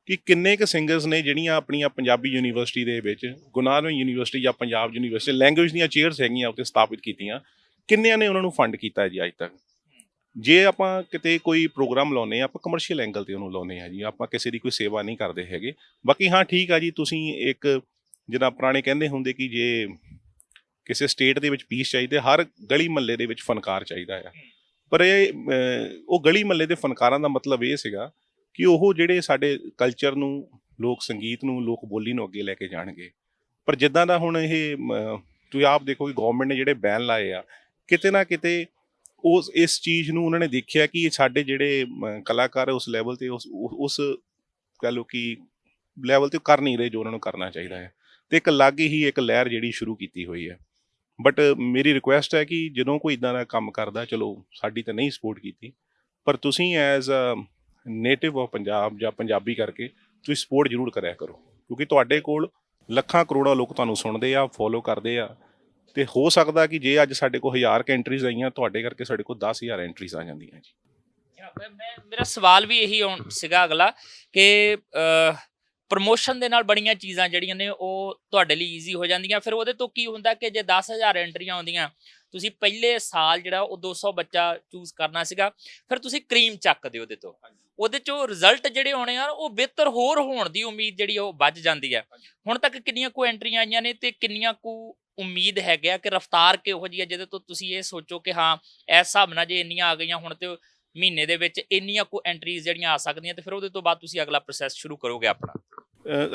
ਕਿ ਕਿੰਨੇ ਕੁ ਸਿੰਗਰਸ ਨੇ ਜਿਹੜੀਆਂ ਆਪਣੀਆਂ ਪੰਜਾਬੀ ਯੂਨੀਵਰਸਿਟੀ ਦੇ ਵਿੱਚ, ਗੁਰੂ ਨਾਨਕ ਯੂਨੀਵਰਸਿਟੀ ਜਾਂ ਪੰਜਾਬ ਯੂਨੀਵਰਸਿਟੀ ਲੈਂਗੁਏਜ ਦੀਆਂ ਚੇਅਰਸ ਹੈਗੀਆਂ ਉੱਥੇ ਸਥਾਪਿਤ ਕੀਤੀਆਂ, ਕਿੰਨਿਆਂ ਨੇ ਉਹਨਾਂ ਨੂੰ ਫੰਡ ਕੀਤਾ ਜੀ ਅੱਜ ਤੱਕ। ਜੇ ਆਪਾਂ ਕਿਤੇ ਕੋਈ ਪ੍ਰੋਗਰਾਮ ਲਾਉਂਦੇ ਹਾਂ ਆਪਾਂ ਕਮਰਸ਼ੀਅਲ ਐਂਗਲ ਤੇ ਉਹਨੂੰ ਲਾਉਂਦੇ ਹਾਂ ਜੀ, ਆਪਾਂ ਕਿਸੇ ਦੀ ਕੋਈ ਸੇਵਾ ਨਹੀਂ ਕਰਦੇ ਹੈਗੇ। ਬਾਕੀ ਹਾਂ ਠੀਕ ਆ ਜੀ, ਤੁਸੀਂ ਇੱਕ ਜਿੱਦਾਂ ਪੁਰਾਣੇ ਕਹਿੰਦੇ ਹੁੰਦੇ ਕਿ ਜੇ ਕਿਸੇ ਸਟੇਟ ਦੇ ਵਿੱਚ ਪੀਸ ਚਾਹੀਦੇ, ਹਰ ਗਲੀ ਮਹੱਲੇ ਦੇ ਵਿੱਚ ਫਨਕਾਰ ਚਾਹੀਦਾ ਆ। ਪਰ ਇਹ ਉਹ ਗਲੀ ਮਹੱਲੇ ਦੇ ਫਨਕਾਰਾਂ ਦਾ ਮਤਲਬ ਇਹ ਸੀਗਾ ਕਿ ਉਹ ਜਿਹੜੇ ਸਾਡੇ ਕਲਚਰ ਨੂੰ, ਲੋਕ ਸੰਗੀਤ ਨੂੰ, ਲੋਕ ਬੋਲੀ ਨੂੰ ਅੱਗੇ ਲੈ ਕੇ ਜਾਣਗੇ। ਪਰ ਜਿੱਦਾਂ ਦਾ ਹੁਣ ਇਹ ਤੁਸੀਂ ਆਪ ਦੇਖੋ ਕਿ ਗਵਰਨਮੈਂਟ ਨੇ ਜਿਹੜੇ ਬੈਨ ਲਾਏ ਆ, ਕਿਤੇ ਨਾ ਕਿਤੇ ਇਸ ਚੀਜ਼ ਨੂੰ ਉਹਨਾਂ ਨੇ ਦੇਖਿਆ ਕਿ ਸਾਡੇ ਜਿਹੜੇ ਕਲਾਕਾਰ ਉਸ ਲੈਵਲ ਤੇ ਉਸ ਕਹਿ ਲਓ ਕਿ ਲੈਵਲ ਤੇ ਕਰ ਨਹੀਂ ਰਹੇ ਜੋ ਉਹਨਾਂ ਨੂੰ ਕਰਨਾ ਚਾਹੀਦਾ ਹੈ। ਤੇ ਇੱਕ ਅਲੱਗ ਹੀ ਇੱਕ ਲਹਿਰ ਜਿਹੜੀ ਸ਼ੁਰੂ ਕੀਤੀ ਹੋਈ ਹੈ। ਬਟ ਮੇਰੀ ਰਿਕੁਐਸਟ ਹੈ ਕਿ ਜਦੋਂ ਕੋਈ ਇੱਦਾਂ ਦਾ ਕੰਮ ਕਰਦਾ, ਚਲੋ ਸਾਡੀ ਤਾਂ ਨਹੀਂ ਸਪੋਰਟ ਕੀਤੀ, ਪਰ ਤੁਸੀਂ as a native of Punjab ਜਾਂ ਪੰਜਾਬੀ ਕਰਕੇ ਤੁਸੀਂ ਸਪੋਰਟ ਜ਼ਰੂਰ ਕਰਿਆ ਕਰੋ, ਕਿਉਂਕਿ ਤੁਹਾਡੇ ਕੋਲ ਲੱਖਾਂ ਕਰੋੜਾਂ ਲੋਕ ਤੁਹਾਨੂੰ ਸੁਣਦੇ ਆ, ਫੋਲੋ ਕਰਦੇ ਆ। ਤੇ ਹੋ ਸਕਦਾ ਕਿ ਜੇ ਅੱਜ ਸਾਡੇ ਕੋਲ 1000 ਐਂਟਰੀਜ਼ ਆਈਆਂ, ਤੁਹਾਡੇ ਕਰਕੇ ਸਾਡੇ ਕੋਲ 10,000 ਐਂਟਰੀਜ਼ ਆ ਜਾਂਦੀਆਂ ਜੀ। ਮੇਰਾ ਸਵਾਲ ਵੀ ਇਹੀ ਸੀਗਾ ਅਗਲਾ ਕਿ ਪ੍ਰਮੋਸ਼ਨ ਦੇ ਨਾਲ ਬੜੀਆਂ ਚੀਜ਼ਾਂ ਜਿਹੜੀਆਂ ਨੇ ਉਹ ਤੁਹਾਡੇ ਲਈ ਈਜ਼ੀ ਹੋ ਜਾਂਦੀਆਂ। ਫਿਰ ਉਹਦੇ ਤੋਂ ਕੀ ਹੁੰਦਾ ਕਿ ਜੇ 10,000 ਐਂਟਰੀਆਂ ਆਉਂਦੀਆਂ, ਤੁਸੀਂ ਪਹਿਲੇ ਸਾਲ ਜਿਹੜਾ ਉਹ 200 ਬੱਚਾ ਚੂਜ਼ ਕਰਨਾ ਸੀਗਾ, ਫਿਰ ਤੁਸੀਂ ਕਰੀਮ ਚੱਕਦੇ ਉਹਦੇ ਚੋਂ ਰਿਜ਼ਲਟ ਜਿਹੜੇ ਆਉਣੇ ਆ ਉਹ ਬਿਹਤਰ ਹੋਰ ਹੋਣ ਦੀ ਉਮੀਦ ਜਿਹੜੀ ਉਹ ਵੱਧ ਜਾਂਦੀ ਹੈ। ਹੁਣ ਤੱਕ ਕਿੰਨੀਆਂ ਕੁ ਐਂਟਰੀਆਂ ਆਈਆਂ ਨੇ ਤੇ ਕਿੰਨੀਆਂ ਕੁ ਉਮੀਦ ਹੈਗੇ ਆ ਕਿ ਰਫਤਾਰ ਕਿਹੋ ਜਿਹੀ ਹੈ ਜਿਹਦੇ ਤੋਂ ਤੁਸੀਂ ਇਹ ਸੋਚੋ ਕਿ ਹਾਂ ਇਸ ਹਿਸਾਬ ਨਾਲ ਜੇ ਇੰਨੀਆਂ ਆ ਗਈਆਂ ਹੁਣ ਤੇ ਮਹੀਨੇ ਦੇ ਵਿੱਚ ਇੰਨੀਆਂ ਕੁ ਐਂਟਰੀਜ਼ ਜਿਹੜੀਆਂ ਆ ਸਕਦੀਆਂ, ਤੇ ਫਿਰ ਉਹਦੇ ਤੋਂ ਬਾਅਦ ਤੁਸੀਂ ਅਗਲਾ ਪ੍ਰੋਸੈਸ ਸ਼ੁਰੂ ਕਰੋਗੇ ਆਪਣਾ?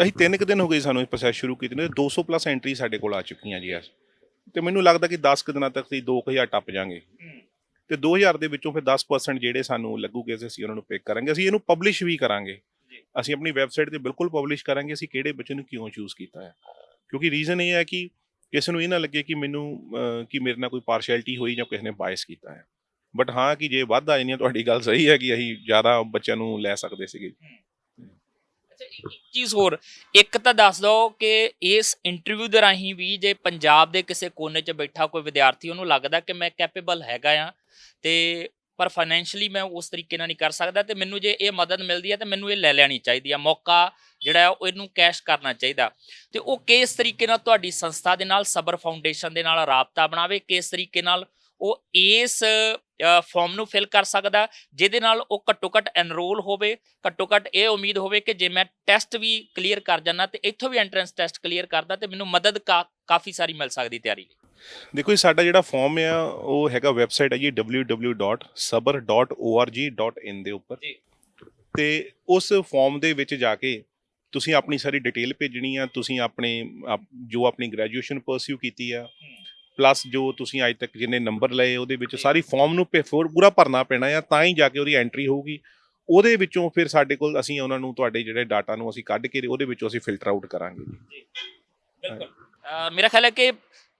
ਅਸੀਂ 3 ਕੁ ਦਿਨ ਹੋ ਗਏ ਸਾਨੂੰ ਇਹ ਪ੍ਰੋਸੈਸ ਸ਼ੁਰੂ ਕੀਤੇ ਨੇ, 200 ਪਲੱਸ ਐਂਟਰੀ ਸਾਡੇ ਕੋਲ ਆ ਚੁੱਕੀਆਂ ਜੀ ਅੱਜ। ਤੇ ਮੈਨੂੰ ਲੱਗਦਾ ਕਿ 10 ਕੁ ਦਿਨਾਂ ਤੱਕ ਅਸੀਂ 2000 ਟੱਪ ਜਾਵਾਂਗੇ। ਤੇ 2000 ਦੇ ਵਿੱਚੋਂ ਫਿਰ 10% ਜਿਹੜੇ ਸਾਨੂੰ ਲੱਗੂਗੇ ਅਸੀਂ ਉਹਨਾਂ ਨੂੰ ਪਿਕ ਕਰਾਂਗੇ। ਅਸੀਂ ਇਹਨੂੰ ਪਬਲਿਸ਼ ਵੀ ਕਰਾਂਗੇ, ਅਸੀਂ ਆਪਣੀ ਵੈਬਸਾਈਟ ਤੇ ਬਿਲਕੁਲ ਪਬਲਿਸ਼ ਕਰਾਂਗੇ ਅਸੀਂ ਕਿਹੜੇ ਬੱਚੇ ਨੂੰ ਕਿਉਂ ਚੂਜ਼ ਕੀਤਾ ਹੈ। ਕਿਉਂਕਿ ਰੀਜ਼ਨ ਇਹ ਹੈ ਕਿ ਕਿਸੇ ਨੂੰ ਇਹ ਨਾ ਲੱਗੇ ਕਿ ਮੈਨੂੰ ਕਿ ਮੇਰੇ ਨਾਲ ਕੋਈ ਪਾਰਸ਼ੈਲਿਟੀ ਹੋਈ ਜਾਂ ਕਿਸੇ ਨੇ ਬਾਇਸ ਕੀਤਾ ਹੈ। ਬਟ ਹਾਂ ਕਿ ਜੇ ਵੱਧ ਆ ਜਾਂਦੀਆਂ, ਤੁਹਾਡੀ ਗੱਲ ਸਹੀ ਹੈ ਕਿ ਅਸੀਂ ਜ਼ਿਆਦਾ ਬੱਚਿਆਂ ਨੂੰ ਲੈ ਸਕਦੇ ਸੀਗੇ। ਇੱਕ ਚੀਜ਼ ਹੋਰ, ਇੱਕ ਤਾਂ ਦੱਸ ਦਿਓ ਕਿ ਇਸ ਇੰਟਰਵਿਊ ਦੇ ਰਾਹੀਂ ਵੀ ਜੇ ਪੰਜਾਬ ਦੇ ਕਿਸੇ ਕੋਨੇ 'ਚ ਬੈਠਾ ਕੋਈ ਵਿਦਿਆਰਥੀ ਉਹਨੂੰ ਲੱਗਦਾ ਕਿ ਮੈਂ ਕੈਪੇਬਲ ਹੈਗਾ ਆ ਤੇ ਪਰ ਫਾਈਨੈਂਸ਼ਲੀ ਮੈਂ ਉਸ ਤਰੀਕੇ ਨਾਲ ਨਹੀਂ ਕਰ ਸਕਦਾ, ਤੇ ਮੈਨੂੰ ਜੇ ਇਹ ਮਦਦ ਮਿਲਦੀ ਹੈ ਤੇ ਮੈਨੂੰ ਇਹ ਲੈ ਲੈਣੀ ਚਾਹੀਦੀ ਆ, ਮੌਕਾ ਜਿਹੜਾ ਆ ਉਹ ਇਹਨੂੰ ਕੈਸ਼ ਕਰਨਾ ਚਾਹੀਦਾ, ਤੇ ਉਹ ਕਿਸ ਤਰੀਕੇ ਨਾਲ ਤੁਹਾਡੀ ਸੰਸਥਾ ਦੇ ਨਾਲ, ਸਬਰ ਫਾਊਂਡੇਸ਼ਨ ਦੇ ਨਾਲ ਰਾਬਤਾ ਬਣਾਵੇ, ਕਿਸ ਤਰੀਕੇ ਨਾਲ ਉਹ ਇਸ ਫਾਰਮ ਨੂੰ ਫਿਲ ਕਰ ਸਕਦਾ ਜਿਹਦੇ ਨਾਲ ਉਹ ਘੱਟੋ ਘੱਟ ਐਨਰੋਲ ਹੋਵੇ, ਘੱਟੋ ਘੱਟ ਇਹ ਉਮੀਦ ਹੋਵੇ ਕਿ ਜੇ ਮੈਂ ਟੈਸਟ ਵੀ ਕਲੀਅਰ ਕਰ ਜਾਂਦਾ ਤੇ ਇੱਥੋਂ ਵੀ ਐਂਟਰੈਂਸ ਟੈਸਟ ਕਲੀਅਰ ਕਰਦਾ ਤੇ ਮੈਨੂੰ ਮਦਦ ਕਾਫੀ ਸਾਰੀ ਮਿਲ ਸਕਦੀ ਤਿਆਰੀ ਲਈ? ਦੇਖੋ ਜੀ, ਸਾਡਾ ਜਿਹੜਾ ਫਾਰਮ ਆ ਉਹ ਹੈਗਾ, ਵੈਬਸਾਈਟ ਹੈ ਜੀ www.sabar.org.in ਦੇ ਉੱਪਰ। ਤੇ ਉਸ ਫਾਰਮ ਦੇ ਵਿੱਚ ਜਾ ਕੇ ਤੁਸੀਂ ਆਪਣੀ ਸਾਰੀ ਡਿਟੇਲ ਭੇਜਣੀ ਆ, ਤੁਸੀਂ ਜੋ ਆਪਣੀ ਗ੍ਰੈਜੂਏਸ਼ਨ ਪਰਸਿਊ ਕੀਤੀ ਆ, ਪਲੱਸ ਜੋ ਤੁਸੀਂ ਅੱਜ ਤੱਕ ਜਿੰਨੇ ਨੰਬਰ ਲਏ ਉਹਦੇ ਵਿੱਚ ਸਾਰੀ ਫਾਰਮ ਨੂੰ ਪੂਰਾ ਭਰਨਾ ਪੈਣਾ ਆ, ਤਾਂ ਹੀ ਜਾ ਕੇ ਉਹਦੀ ਐਂਟਰੀ ਹੋਊਗੀ। ਉਹਦੇ ਵਿੱਚੋਂ ਫਿਰ ਸਾਡੇ ਕੋਲ ਅਸੀਂ ਉਹਨਾਂ ਨੂੰ ਤੁਹਾਡੇ ਜਿਹੜੇ ਡਾਟਾ ਨੂੰ ਅਸੀਂ ਕੱਢ ਕੇ ਉਹਦੇ ਵਿੱਚੋਂ ਅਸੀਂ ਫਿਲਟਰ ਆਊਟ ਕਰਾਂਗੇ ਜੀ। ਬਿਲਕੁਲ, ਮੇਰਾ ਖਿਆਲ ਹੈ ਕਿ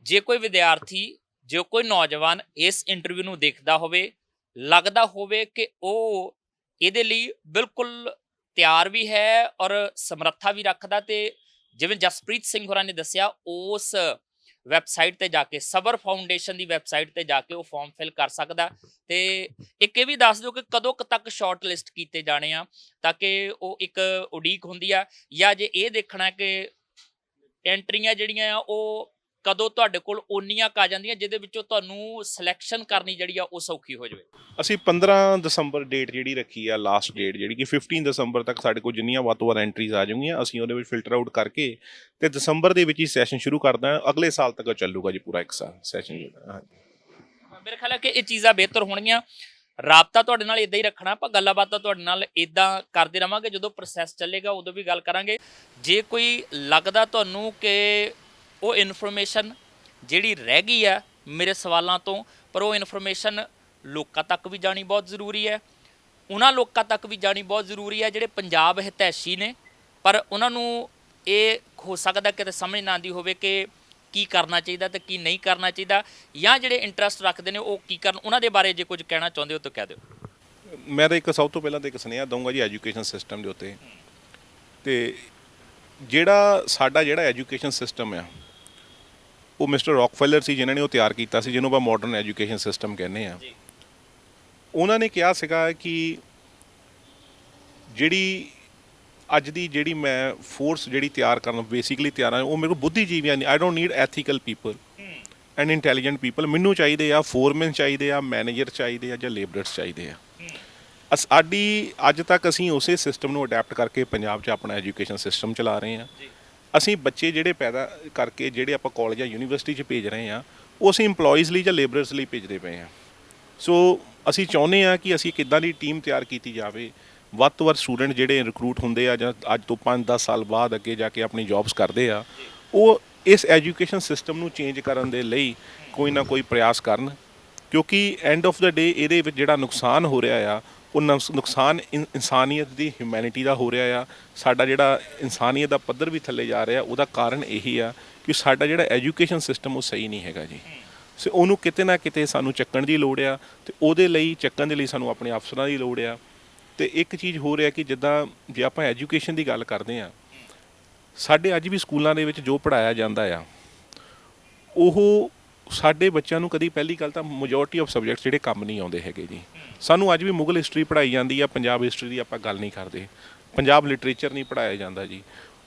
ਜੇ ਕੋਈ ਵਿਦਿਆਰਥੀ, ਜੇ ਕੋਈ ਨੌਜਵਾਨ ਇਸ ਇੰਟਰਵਿਊ ਨੂੰ ਦੇਖਦਾ ਹੋਵੇ, ਲੱਗਦਾ ਹੋਵੇ ਕਿ ਉਹ ਇਹਦੇ ਲਈ ਬਿਲਕੁਲ ਤਿਆਰ ਵੀ ਹੈ ਔਰ ਸਮਰੱਥਾ ਵੀ ਰੱਖਦਾ, ਤੇ ਜਿਵੇਂ ਜਸਪ੍ਰੀਤ ਸਿੰਘ ਹੋਰਾਂ ਨੇ ਦੱਸਿਆ ਉਸ ਵੈਬਸਾਈਟ ਤੇ ਜਾ ਕੇ, ਸਬਰ ਫਾਊਂਡੇਸ਼ਨ ਦੀ ਵੈਬਸਾਈਟ ਤੇ ਜਾ ਕੇ ਉਹ ਫਾਰਮ ਫਿਲ ਕਰ ਸਕਦਾ। ਤੇ ਇੱਕ ਇਹ ਵੀ ਦੱਸ ਦਿਓ ਕਿ ਕਦੋਂ ਤੱਕ ਸ਼ਾਰਟ ਲਿਸਟ ਕੀਤੇ ਜਾਣੇ ਆ, ਤਾਂ ਕਿ ਉਹ ਇੱਕ ਉਡੀਕ ਹੁੰਦੀ ਆ, ਜਾਂ ਜੇ ਇਹ ਦੇਖਣਾ ਕਿ ਐਂਟਰੀਆਂ ਜਿਹੜੀਆਂ ਆ ਉਹ ਕਦੋਂ ਤੁਹਾਡੇ ਕੋਲ ਓਨੀਆਂ ਕੁ ਆ ਜਾਂਦੀਆਂ ਜਿਹਦੇ ਵਿੱਚੋਂ ਤੁਹਾਨੂੰ ਸਿਲੈਕਸ਼ਨ ਕਰਨੀ ਜਿਹੜੀ ਆ ਉਹ ਸੌਖੀ ਹੋ ਜਾਵੇ? ਅਸੀਂ 15 ਦਸੰਬਰ ਡੇਟ ਜਿਹੜੀ ਰੱਖੀ ਆ, ਲਾਸਟ ਡੇਟ ਜਿਹੜੀ ਕਿ 15 ਦਸੰਬਰ ਤੱਕ ਸਾਡੇ ਕੋਲ ਜਿੰਨੀਆਂ ਵੱਧ ਤੋਂ ਵੱਧ ਐਂਟਰੀਜ਼ ਆ ਜਾਣਗੀਆਂ, ਅਸੀਂ ਉਹਦੇ ਵਿੱਚ ਫਿਲਟਰ ਆਊਟ ਕਰਕੇ ਤੇ ਦਸੰਬਰ ਦੇ ਵਿੱਚ ਹੀ ਸੈਸ਼ਨ ਸ਼ੁਰੂ ਕਰਦਾ। ਅਗਲੇ ਸਾਲ ਤੱਕ ਚੱਲੂਗਾ ਜੀ ਪੂਰਾ 1 ਸਾਲ ਸੈਸ਼ਨ। ਮੇਰੇ ਖਿਆਲ ਹੈ ਕਿ ਇਹ ਚੀਜ਼ਾਂ ਬਿਹਤਰ ਹੋਣਗੀਆਂ। ਰਾਬਤਾ ਤੁਹਾਡੇ ਨਾਲ ਇਦਾਂ ਹੀ ਰੱਖਣਾ, ਆਪਾਂ ਗੱਲਾਂ ਬਾਤਾਂ ਤੁਹਾਡੇ ਨਾਲ ਇਦਾਂ ਕਰਦੇ ਰਵਾਂਗੇ। ਜਦੋਂ ਪ੍ਰੋਸੈਸ ਚੱਲੇਗਾ ਉਦੋਂ ਵੀ ਗੱਲ ਕਰਾਂਗੇ। ਜੇ ਕੋਈ ਲੱਗਦਾ ਤੁਹਾਨੂੰ ਕਿ ਉਹ ਇਨਫੋਰਮੇਸ਼ਨ ਜਿਹੜੀ ਰਹਿ ਗਈ ਆ ਮੇਰੇ ਸਵਾਲਾਂ ਤੋਂ, ਪਰ ਉਹ ਇਨਫੋਰਮੇਸ਼ਨ ਲੋਕਾਂ ਤੱਕ ਵੀ ਜਾਣੀ ਬਹੁਤ ਜ਼ਰੂਰੀ ਹੈ, ਉਹਨਾਂ ਲੋਕਾਂ ਤੱਕ ਵੀ ਜਾਣੀ ਬਹੁਤ ਜ਼ਰੂਰੀ ਹੈ ਜਿਹੜੇ ਪੰਜਾਬ ਹਿਤੈਸ਼ੀ ਨੇ, ਪਰ ਉਹਨਾਂ ਨੂੰ ਇਹ ਹੋ ਸਕਦਾ ਕਿਤੇ ਸਮਝ ਨਾ ਆਉਂਦੀ ਹੋਵੇ ਕਿ ਕੀ ਕਰਨਾ ਚਾਹੀਦਾ ਤੇ ਕੀ ਨਹੀਂ ਕਰਨਾ ਚਾਹੀਦਾ, ਜਾਂ ਜਿਹੜੇ ਇੰਟਰਸਟ ਰੱਖਦੇ ਨੇ ਉਹ ਕੀ ਕਰਨ। ਉਹਨਾਂ ਦੇ ਬਾਰੇ ਜੇ ਕੁਝ ਕਹਿਣਾ ਚਾਹੁੰਦੇ ਹੋ ਤਾਂ ਕਹਿ ਦਿਓ। ਮੈਂ ਤਾਂ ਇੱਕ ਸਭ ਤੋਂ ਪਹਿਲਾਂ ਤਾਂ ਇੱਕ ਸੁਨੇਹਾ ਦਊਂਗਾ ਜੀ ਐਜੂਕੇਸ਼ਨ ਸਿਸਟਮ ਦੇ ਉੱਤੇ। ਤੇ ਸਾਡਾ ਐਜੂਕੇਸ਼ਨ ਸਿਸਟਮ ਆ, ਉਹ ਮਿਸਟਰ ਰੌਕਫੈਲਰ ਸੀ ਜਿਨ੍ਹਾਂ ਨੇ ਉਹ ਤਿਆਰ ਕੀਤਾ ਸੀ, ਜਿਹਨੂੰ ਆਪਾਂ ਮਾਡਰਨ ਐਜੂਕੇਸ਼ਨ ਸਿਸਟਮ ਕਹਿੰਦੇ ਆ। ਉਹਨਾਂ ਨੇ ਕਿਹਾ ਸੀਗਾ ਕਿ ਅੱਜ ਦੀ ਮੈਂ ਫੋਰਸ ਤਿਆਰ ਕਰਨ ਬੇਸਿਕਲੀ ਤਿਆਰ ਆ, ਉਹ ਮੇਰੇ ਕੋਲ ਬੁੱਧੀਜੀਵੀਆਂ ਨਹੀਂ। I don't need ethical people and intelligent people. ਮੈਨੂੰ ਚਾਹੀਦੇ ਆ ਫੋਰਮੈਨ, ਚਾਹੀਦੇ ਆ ਮੈਨੇਜਰ, ਚਾਹੀਦੇ ਆ ਜਾਂ ਲੇਬਰਰਸ ਚਾਹੀਦੇ ਆ। ਅੱਜ ਤੱਕ ਅਸੀਂ ਉਸੇ ਸਿਸਟਮ ਨੂੰ ਅਡੈਪਟ ਕਰਕੇ ਪੰਜਾਬ 'ਚ ਆਪਣਾ ਐਜੂਕੇਸ਼ਨ ਸਿਸਟਮ ਚਲਾ ਰਹੇ ਹਾਂ। ਅਸੀਂ ਬੱਚੇ ਜਿਹੜੇ ਪੈਦਾ ਕਰਕੇ ਜਿਹੜੇ ਆਪਾਂ ਕਾਲਜ ਜਾਂ ਯੂਨੀਵਰਸਿਟੀ 'ਚ ਭੇਜ ਰਹੇ ਹਾਂ, ਉਹ ਅਸੀਂ ਇੰਪਲੋਈਜ਼ ਲਈ ਜਾਂ ਲੇਬਰਰਸ ਲਈ ਭੇਜਦੇ ਪਏ ਹਾਂ। ਸੋ ਅਸੀਂ ਚਾਹੁੰਦੇ ਹਾਂ ਕਿ ਅਸੀਂ ਕਿੱਦਾਂ ਦੀ ਟੀਮ ਤਿਆਰ ਕੀਤੀ ਜਾਵੇ, ਵੱਧ ਤੋਂ ਵੱਧ ਸਟੂਡੈਂਟ ਜਿਹੜੇ ਰਿਕਰੂਟ ਹੁੰਦੇ ਆ ਜਾਂ ਅੱਜ ਤੋਂ 5-10 ਸਾਲ ਬਾਅਦ ਅੱਗੇ ਜਾ ਕੇ ਆਪਣੀ ਜੌਬਸ ਕਰਦੇ ਆ, ਉਹ ਇਸ ਐਜੂਕੇਸ਼ਨ ਸਿਸਟਮ ਨੂੰ ਚੇਂਜ ਕਰਨ ਦੇ ਲਈ ਕੋਈ ਨਾ ਕੋਈ ਪ੍ਰਯਾਸ ਕਰਨ। ਕਿਉਂਕਿ ਐਂਡ ਆਫ ਦਾ ਡੇ ਇਹਦੇ ਵਿੱਚ ਜਿਹੜਾ ਨੁਕਸਾਨ ਹੋ ਰਿਹਾ ਆ, ਉਹ ਨੁਕਸਾਨ ਇਨਸਾਨੀਅਤ ਦੀ, ਹਿਊਮੈਨਿਟੀ ਦਾ ਹੋ ਰਿਹਾ ਆ। ਸਾਡਾ ਜਿਹੜਾ ਇਨਸਾਨੀਅਤ ਦਾ ਪੱਧਰ ਵੀ ਥੱਲੇ ਜਾ ਰਿਹਾ, ਉਹਦਾ ਕਾਰਨ ਇਹੀ ਆ ਕਿ ਸਾਡਾ ਜਿਹੜਾ ਐਜੂਕੇਸ਼ਨ ਸਿਸਟਮ ਉਹ ਸਹੀ ਨਹੀਂ ਹੈਗਾ ਜੀ। ਸੋ ਉਹਨੂੰ ਕਿਤੇ ਨਾ ਕਿਤੇ ਸਾਨੂੰ ਚੱਕਣ ਦੀ ਲੋੜ ਆ, ਅਤੇ ਉਹਦੇ ਲਈ ਚੱਕਣ ਦੇ ਲਈ ਸਾਨੂੰ ਆਪਣੇ ਅਫਸਰਾਂ ਦੀ ਲੋੜ ਆ। ਅਤੇ ਇੱਕ ਚੀਜ਼ ਹੋ ਰਿਹਾ ਕਿ ਜਿੱਦਾਂ ਜੇ ਆਪਾਂ ਐਜੂਕੇਸ਼ਨ ਦੀ ਗੱਲ ਕਰਦੇ ਹਾਂ, ਸਾਡੇ ਅੱਜ ਵੀ ਸਕੂਲਾਂ ਦੇ ਵਿੱਚ ਜੋ ਪੜ੍ਹਾਇਆ ਜਾਂਦਾ ਆ, ਉਹ ਸਾਡੇ ਬੱਚਿਆਂ ਨੂੰ ਕਦੀ, ਪਹਿਲੀ ਗੱਲ ਤਾਂ ਮੈਜੋਰਟੀ ਆਫ ਸਬਜੈਕਟਸ ਜਿਹੜੇ ਕੰਮ ਨਹੀਂ ਆਉਂਦੇ ਹੈਗੇ ਜੀ। ਸਾਨੂੰ ਅੱਜ ਵੀ ਮੁਗਲ ਹਿਸਟਰੀ ਪੜ੍ਹਾਈ ਜਾਂਦੀ ਆ, ਪੰਜਾਬ ਹਿਸਟਰੀ ਦੀ ਆਪਾਂ ਗੱਲ ਨਹੀਂ ਕਰਦੇ। ਪੰਜਾਬ ਲਿਟਰੇਚਰ ਨਹੀਂ ਪੜ੍ਹਾਇਆ ਜਾਂਦਾ ਜੀ।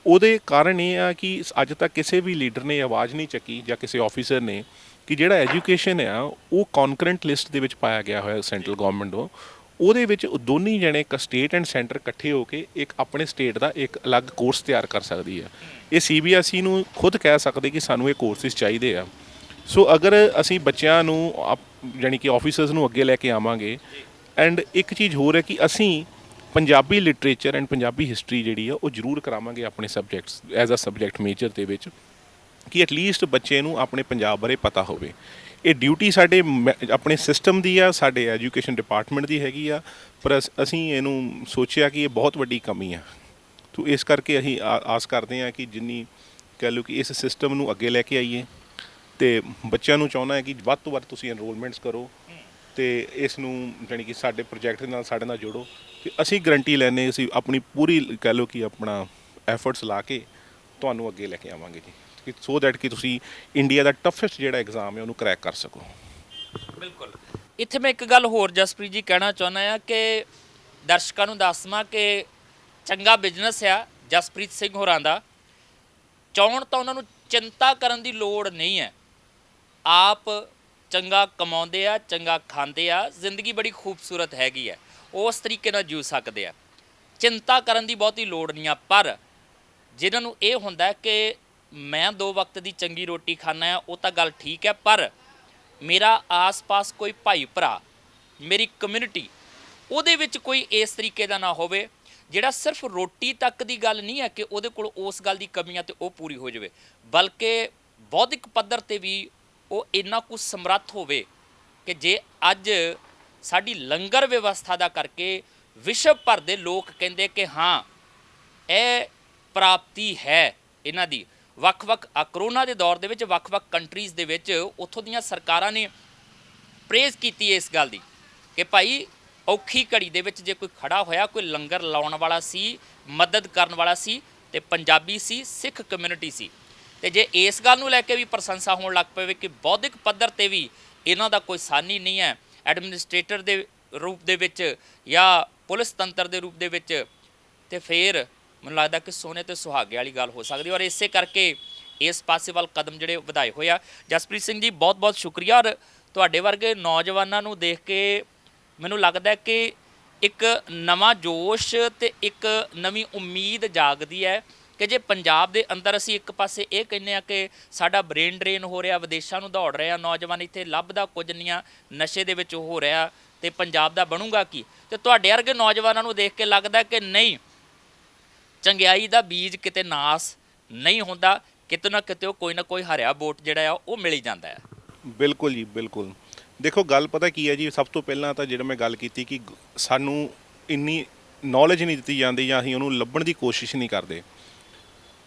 ਉਹਦੇ ਕਾਰਨ ਇਹ ਆ ਕਿ ਅੱਜ ਤੱਕ ਕਿਸੇ ਵੀ ਲੀਡਰ ਨੇ ਆਵਾਜ਼ ਨਹੀਂ ਚੱਕੀ ਜਾਂ ਕਿਸੇ ਆਫੀਸਰ ਨੇ ਕਿ ਜਿਹੜਾ ਐਜੂਕੇਸ਼ਨ ਆ ਉਹ ਕੌਨਕਰੈਂਟ ਲਿਸਟ ਦੇ ਵਿੱਚ ਪਾਇਆ ਗਿਆ ਹੋਇਆ ਸੈਂਟਰਲ ਗੌਰਮੈਂਟ ਨੂੰ। ਉਹਦੇ ਵਿੱਚ ਦੋਨੀ ਜਣੇ ਸਟੇਟ ਐਂਡ ਸੈਂਟਰ ਇਕੱਠੇ ਹੋ ਕੇ ਇੱਕ ਆਪਣੇ ਸਟੇਟ ਦਾ ਇੱਕ ਅਲੱਗ ਕੋਰਸ ਤਿਆਰ ਕਰ ਸਕਦੀ ਆ। ਇਹ CBSE ਨੂੰ ਖੁਦ ਕਹਿ ਸਕਦੇ ਕਿ ਸਾਨੂੰ ਇਹ ਕੋਰਸਿਸ ਚਾਹੀਦੇ ਆ। ਸੋ ਅਗਰ ਅਸੀਂ ਬੱਚਿਆਂ ਨੂੰ ਜਾਣੀ ਕਿ ਆਫੀਸਰਸ ਨੂੰ ਅੱਗੇ ਲੈ ਕੇ ਆਵਾਂਗੇ। ਐਂਡ ਇੱਕ ਚੀਜ਼ ਹੋਰ ਹੈ ਕਿ ਅਸੀਂ Punjabi literature and Punjabi history ਜਿਹੜੀ ਆ ਉਹ ਜ਼ਰੂਰ ਕਰਾਵਾਂਗੇ ਆਪਣੇ subjects as a subject major ਦੇ ਵਿੱਚ, ਕਿ ਐਟਲੀਸਟ ਬੱਚੇ ਨੂੰ ਆਪਣੇ ਪੰਜਾਬ ਬਾਰੇ ਪਤਾ ਹੋਵੇ। ਇਹ ਡਿਊਟੀ ਸਾਡੇ ਆਪਣੇ ਸਿਸਟਮ ਦੀ ਆ, ਸਾਡੇ ਐਜੂਕੇਸ਼ਨ ਡਿਪਾਰਟਮੈਂਟ ਦੀ ਹੈਗੀ ਆ, ਪਰ ਅਸੀਂ ਇਹਨੂੰ ਸੋਚਿਆ ਕਿ ਇਹ ਬਹੁਤ ਵੱਡੀ ਕਮੀ ਆ। ਤੋ ਇਸ ਕਰਕੇ ਅਸੀਂ ਆਸ ਕਰਦੇ ਹਾਂ ਕਿ ਜਿੰਨੀ ਕਹਿ ਲਓ ਕਿ ਇਸ ਸਿਸਟਮ ਨੂੰ ਅੱਗੇ ਲੈ ਕੇ ਆਈਏ, ਅਤੇ ਬੱਚਿਆਂ ਨੂੰ ਚਾਹੁੰਦਾ ਹੈ ਕਿ ਵੱਧ ਤੋਂ ਵੱਧ ਤੁਸੀਂ ਐਨਰੋਲਮੈਂਟਸ ਕਰੋ ਅਤੇ ਇਸ ਨੂੰ ਜਾਣੀ ਕਿ ਸਾਡੇ ਪ੍ਰੋਜੈਕਟ ਦੇ ਨਾਲ ਸਾਡੇ ਨਾਲ ਜੋੜੋ। ਅਤੇ ਅਸੀਂ ਗਰੰਟੀ ਲੈਂਦੇ, ਅਸੀਂ ਆਪਣੀ ਪੂਰੀ ਕਹਿ ਲਓ ਕਿ ਆਪਣਾ ਐਫਰਟਸ ਲਾ ਕੇ ਤੁਹਾਨੂੰ ਅੱਗੇ ਲੈ ਕੇ ਆਵਾਂਗੇ ਜੀ, ਸੋ ਦੈਟ ਕਿ ਤੁਸੀਂ ਇੰਡੀਆ ਦਾ ਟਫੈਸਟ ਜਿਹੜਾ ਐਗਜ਼ਾਮ ਹੈ ਉਹਨੂੰ ਕਰੈਕ ਕਰ ਸਕੋ। ਬਿਲਕੁਲ। ਇੱਥੇ ਮੈਂ ਇੱਕ ਗੱਲ ਹੋਰ ਜਸਪ੍ਰੀਤ ਜੀ ਕਹਿਣਾ ਚਾਹੁੰਦਾ ਆ ਕਿ ਦਰਸ਼ਕਾਂ ਨੂੰ ਦੱਸਵਾਂ ਕਿ ਚੰਗਾ ਬਿਜ਼ਨਸ ਆ ਜਸਪ੍ਰੀਤ ਸਿੰਘ ਹੋਰਾਂ ਦਾ। ਚਾਹੁਣ ਤਾਂ ਉਹਨਾਂ ਨੂੰ ਚਿੰਤਾ ਕਰਨ ਦੀ ਲੋੜ ਨਹੀਂ ਹੈ। ਆਪ ਚੰਗਾ ਕਮਾਉਂਦੇ ਆ, ਚੰਗਾ ਖਾਂਦੇ ਆ, ਜ਼ਿੰਦਗੀ ਬੜੀ ਖੂਬਸੂਰਤ ਹੈਗੀ ਹੈ, ਉਸ ਤਰੀਕੇ ਨਾਲ ਜੀਅ ਸਕਦੇ ਆ। ਚਿੰਤਾ ਕਰਨ ਦੀ ਬਹੁਤੀ ਲੋੜ ਨਹੀਂ ਆ। ਪਰ ਜਿਨ੍ਹਾਂ ਨੂੰ ਇਹ ਹੁੰਦਾ ਕਿ ਮੈਂ 2 ਵਕਤ ਦੀ ਚੰਗੀ ਰੋਟੀ ਖਾਣਾ ਆ, ਉਹ ਤਾਂ ਗੱਲ ਠੀਕ ਹੈ, ਪਰ ਮੇਰਾ ਆਸ-ਪਾਸ ਕੋਈ ਭਾਈ ਭਰਾ, ਮੇਰੀ ਕਮਿਊਨਿਟੀ, ਉਹਦੇ ਵਿੱਚ ਕੋਈ ਇਸ ਤਰੀਕੇ ਦਾ ਨਾ ਹੋਵੇ ਜਿਹੜਾ ਸਿਰਫ ਰੋਟੀ ਤੱਕ ਦੀ ਗੱਲ ਨਹੀਂ ਹੈ ਕਿ ਉਹਦੇ ਕੋਲ ਉਸ ਗੱਲ ਦੀ ਕਮੀਆਂ ਤੇ ਉਹ ਪੂਰੀ ਹੋ ਜਾਵੇ, ਬਲਕਿ ਬੌਧਿਕ ਪੱਧਰ 'ਤੇ ਵੀ ਉਹ ਇੰਨਾ ਕੁ ਸਮਰੱਥ ਹੋਵੇ ਕਿ ਜੇ ਅੱਜ ਸਾਡੀ ਲੰਗਰ ਵਿਵਸਥਾ ਦਾ ਕਰਕੇ ਵਿਸ਼ਵ ਭਰ ਦੇ ਲੋਕ ਕਹਿੰਦੇ ਕਿ ਹਾਂ ਇਹ ਪ੍ਰਾਪਤੀ ਹੈ ਇਹਨਾਂ ਦੀ। ਵੱਖ-ਵੱਖ ਕਰੋਨਾ ਦੇ ਦੌਰ ਦੇ ਵਿੱਚ ਵੱਖ-ਵੱਖ ਕੰਟਰੀਜ਼ ਦੇ ਵਿੱਚ ਉੱਥੋਂ ਦੀਆਂ ਸਰਕਾਰਾਂ ਨੇ ਪ੍ਰੇਜ਼ ਕੀਤੀ ਹੈ ਇਸ ਗੱਲ ਦੀ ਕਿ ਭਾਈ ਔਖੀ ਘੜੀ ਦੇ ਵਿੱਚ ਜੇ ਕੋਈ ਖੜਾ ਹੋਇਆ, ਕੋਈ ਲੰਗਰ ਲਾਉਣ ਵਾਲਾ ਸੀ, ਮਦਦ ਕਰਨ ਵਾਲਾ ਸੀ, ਤੇ ਪੰਜਾਬੀ ਸੀ, ਸਿੱਖ ਕਮਿਊਨਿਟੀ ਸੀ। ਤੇ ਜੇ ਇਸ ਗੱਲ ਨੂੰ ਲੈ ਕੇ ਵੀ ਪ੍ਰਸ਼ੰਸਾ ਹੋਣ ਲੱਗ ਪਵੇ ਕਿ ਬੌਧਿਕ ਪੱਧਰ 'ਤੇ ਵੀ ਇਹਨਾਂ ਦਾ ਕੋਈ ਸਾਨੀ ਨਹੀਂ ਹੈ, ਐਡਮਿਨਿਸਟ੍ਰੇਟਰ ਦੇ ਰੂਪ ਦੇ ਵਿੱਚ ਜਾਂ ਪੁਲਿਸ ਤੰਤਰ ਦੇ ਰੂਪ ਦੇ ਵਿੱਚ, ਤੇ ਫਿਰ ਮੈਨੂੰ ਲੱਗਦਾ ਕਿ ਸੋਨੇ ਤੇ ਸੁਹਾਗੇ ਵਾਲੀ ਗੱਲ ਹੋ ਸਕਦੀ। ਔਰ ਇਸੇ ਕਰਕੇ ਇਸ ਪਾਸੇ ਵੱਲ ਕਦਮ ਜਿਹੜੇ ਵਧਾਏ ਹੋਏ ਆ। ਜਸਪ੍ਰੀਤ ਸਿੰਘ ਜੀ ਬਹੁਤ ਬਹੁਤ ਸ਼ੁਕਰੀਆ। ਔਰ ਤੁਹਾਡੇ ਵਰਗੇ ਨੌਜਵਾਨਾਂ ਨੂੰ ਦੇਖ ਕੇ ਮੈਨੂੰ ਲੱਗਦਾ ਕਿ ਇੱਕ ਨਵਾਂ ਜੋਸ਼ ਤੇ ਇੱਕ ਨਵੀਂ ਉਮੀਦ ਜਾਗਦੀ ਹੈ ਕਿ ਜੇ ਪੰਜਾਬ ਦੇ ਅੰਦਰ ਅਸੀਂ ਇੱਕ ਪਾਸੇ ਇਹ ਕਹਿੰਦੇ ਆ ਕਿ ਸਾਡਾ ਬ੍ਰੇਨ ਡਰੇਨ ਹੋ ਰਿਹਾ, ਵਿਦੇਸ਼ਾਂ ਨੂੰ ਦੌੜ ਰਿਹਾ, ਨੌਜਵਾਨ ਇੱਥੇ ਲੱਭਦਾ ਕੁਝ ਨਹੀਂ ਆ, ਨਸ਼ੇ ਦੇ ਵਿੱਚ ਹੋ ਰਿਹਾ, ਤੇ ਪੰਜਾਬ ਦਾ ਬਣੂਗਾ ਕੀ? ਤੇ ਤੁਹਾਡੇ ਵਰਗੇ ਨੌਜਵਾਨਾਂ ਨੂੰ ਦੇਖ ਕੇ ਲੱਗਦਾ ਕਿ ਨਹੀਂ, ਚੰਗਿਆਈ ਦਾ ਬੀਜ ਕਿਤੇ ਨਾਸ ਨਹੀਂ ਹੁੰਦਾ, ਕਿਤੇ ਨਾ ਕਿਤੇ ਕੋਈ ਨਾ ਕੋਈ ਹਰਿਆ ਬੋਟ ਜਿਹੜਾ ਆ ਉਹ ਮਿਲ ਹੀ ਜਾਂਦਾ ਹੈ। ਬਿਲਕੁਲ ਜੀ, ਬਿਲਕੁਲ। ਦੇਖੋ ਗੱਲ ਪਤਾ ਕੀ ਹੈ ਜੀ, ਸਭ ਤੋਂ ਪਹਿਲਾਂ ਤਾਂ ਜਿਹੜਾ ਮੈਂ ਗੱਲ ਕੀਤੀ ਕਿ ਸਾਨੂੰ ਇੰਨੀ ਨੌਲੇਜ ਨਹੀਂ ਦਿੱਤੀ ਜਾਂਦੀ ਜਾਂ ਅਸੀਂ ਉਹਨੂੰ ਲੱਭਣ ਦੀ ਕੋਸ਼ਿਸ਼ ਨਹੀਂ ਕਰਦੇ।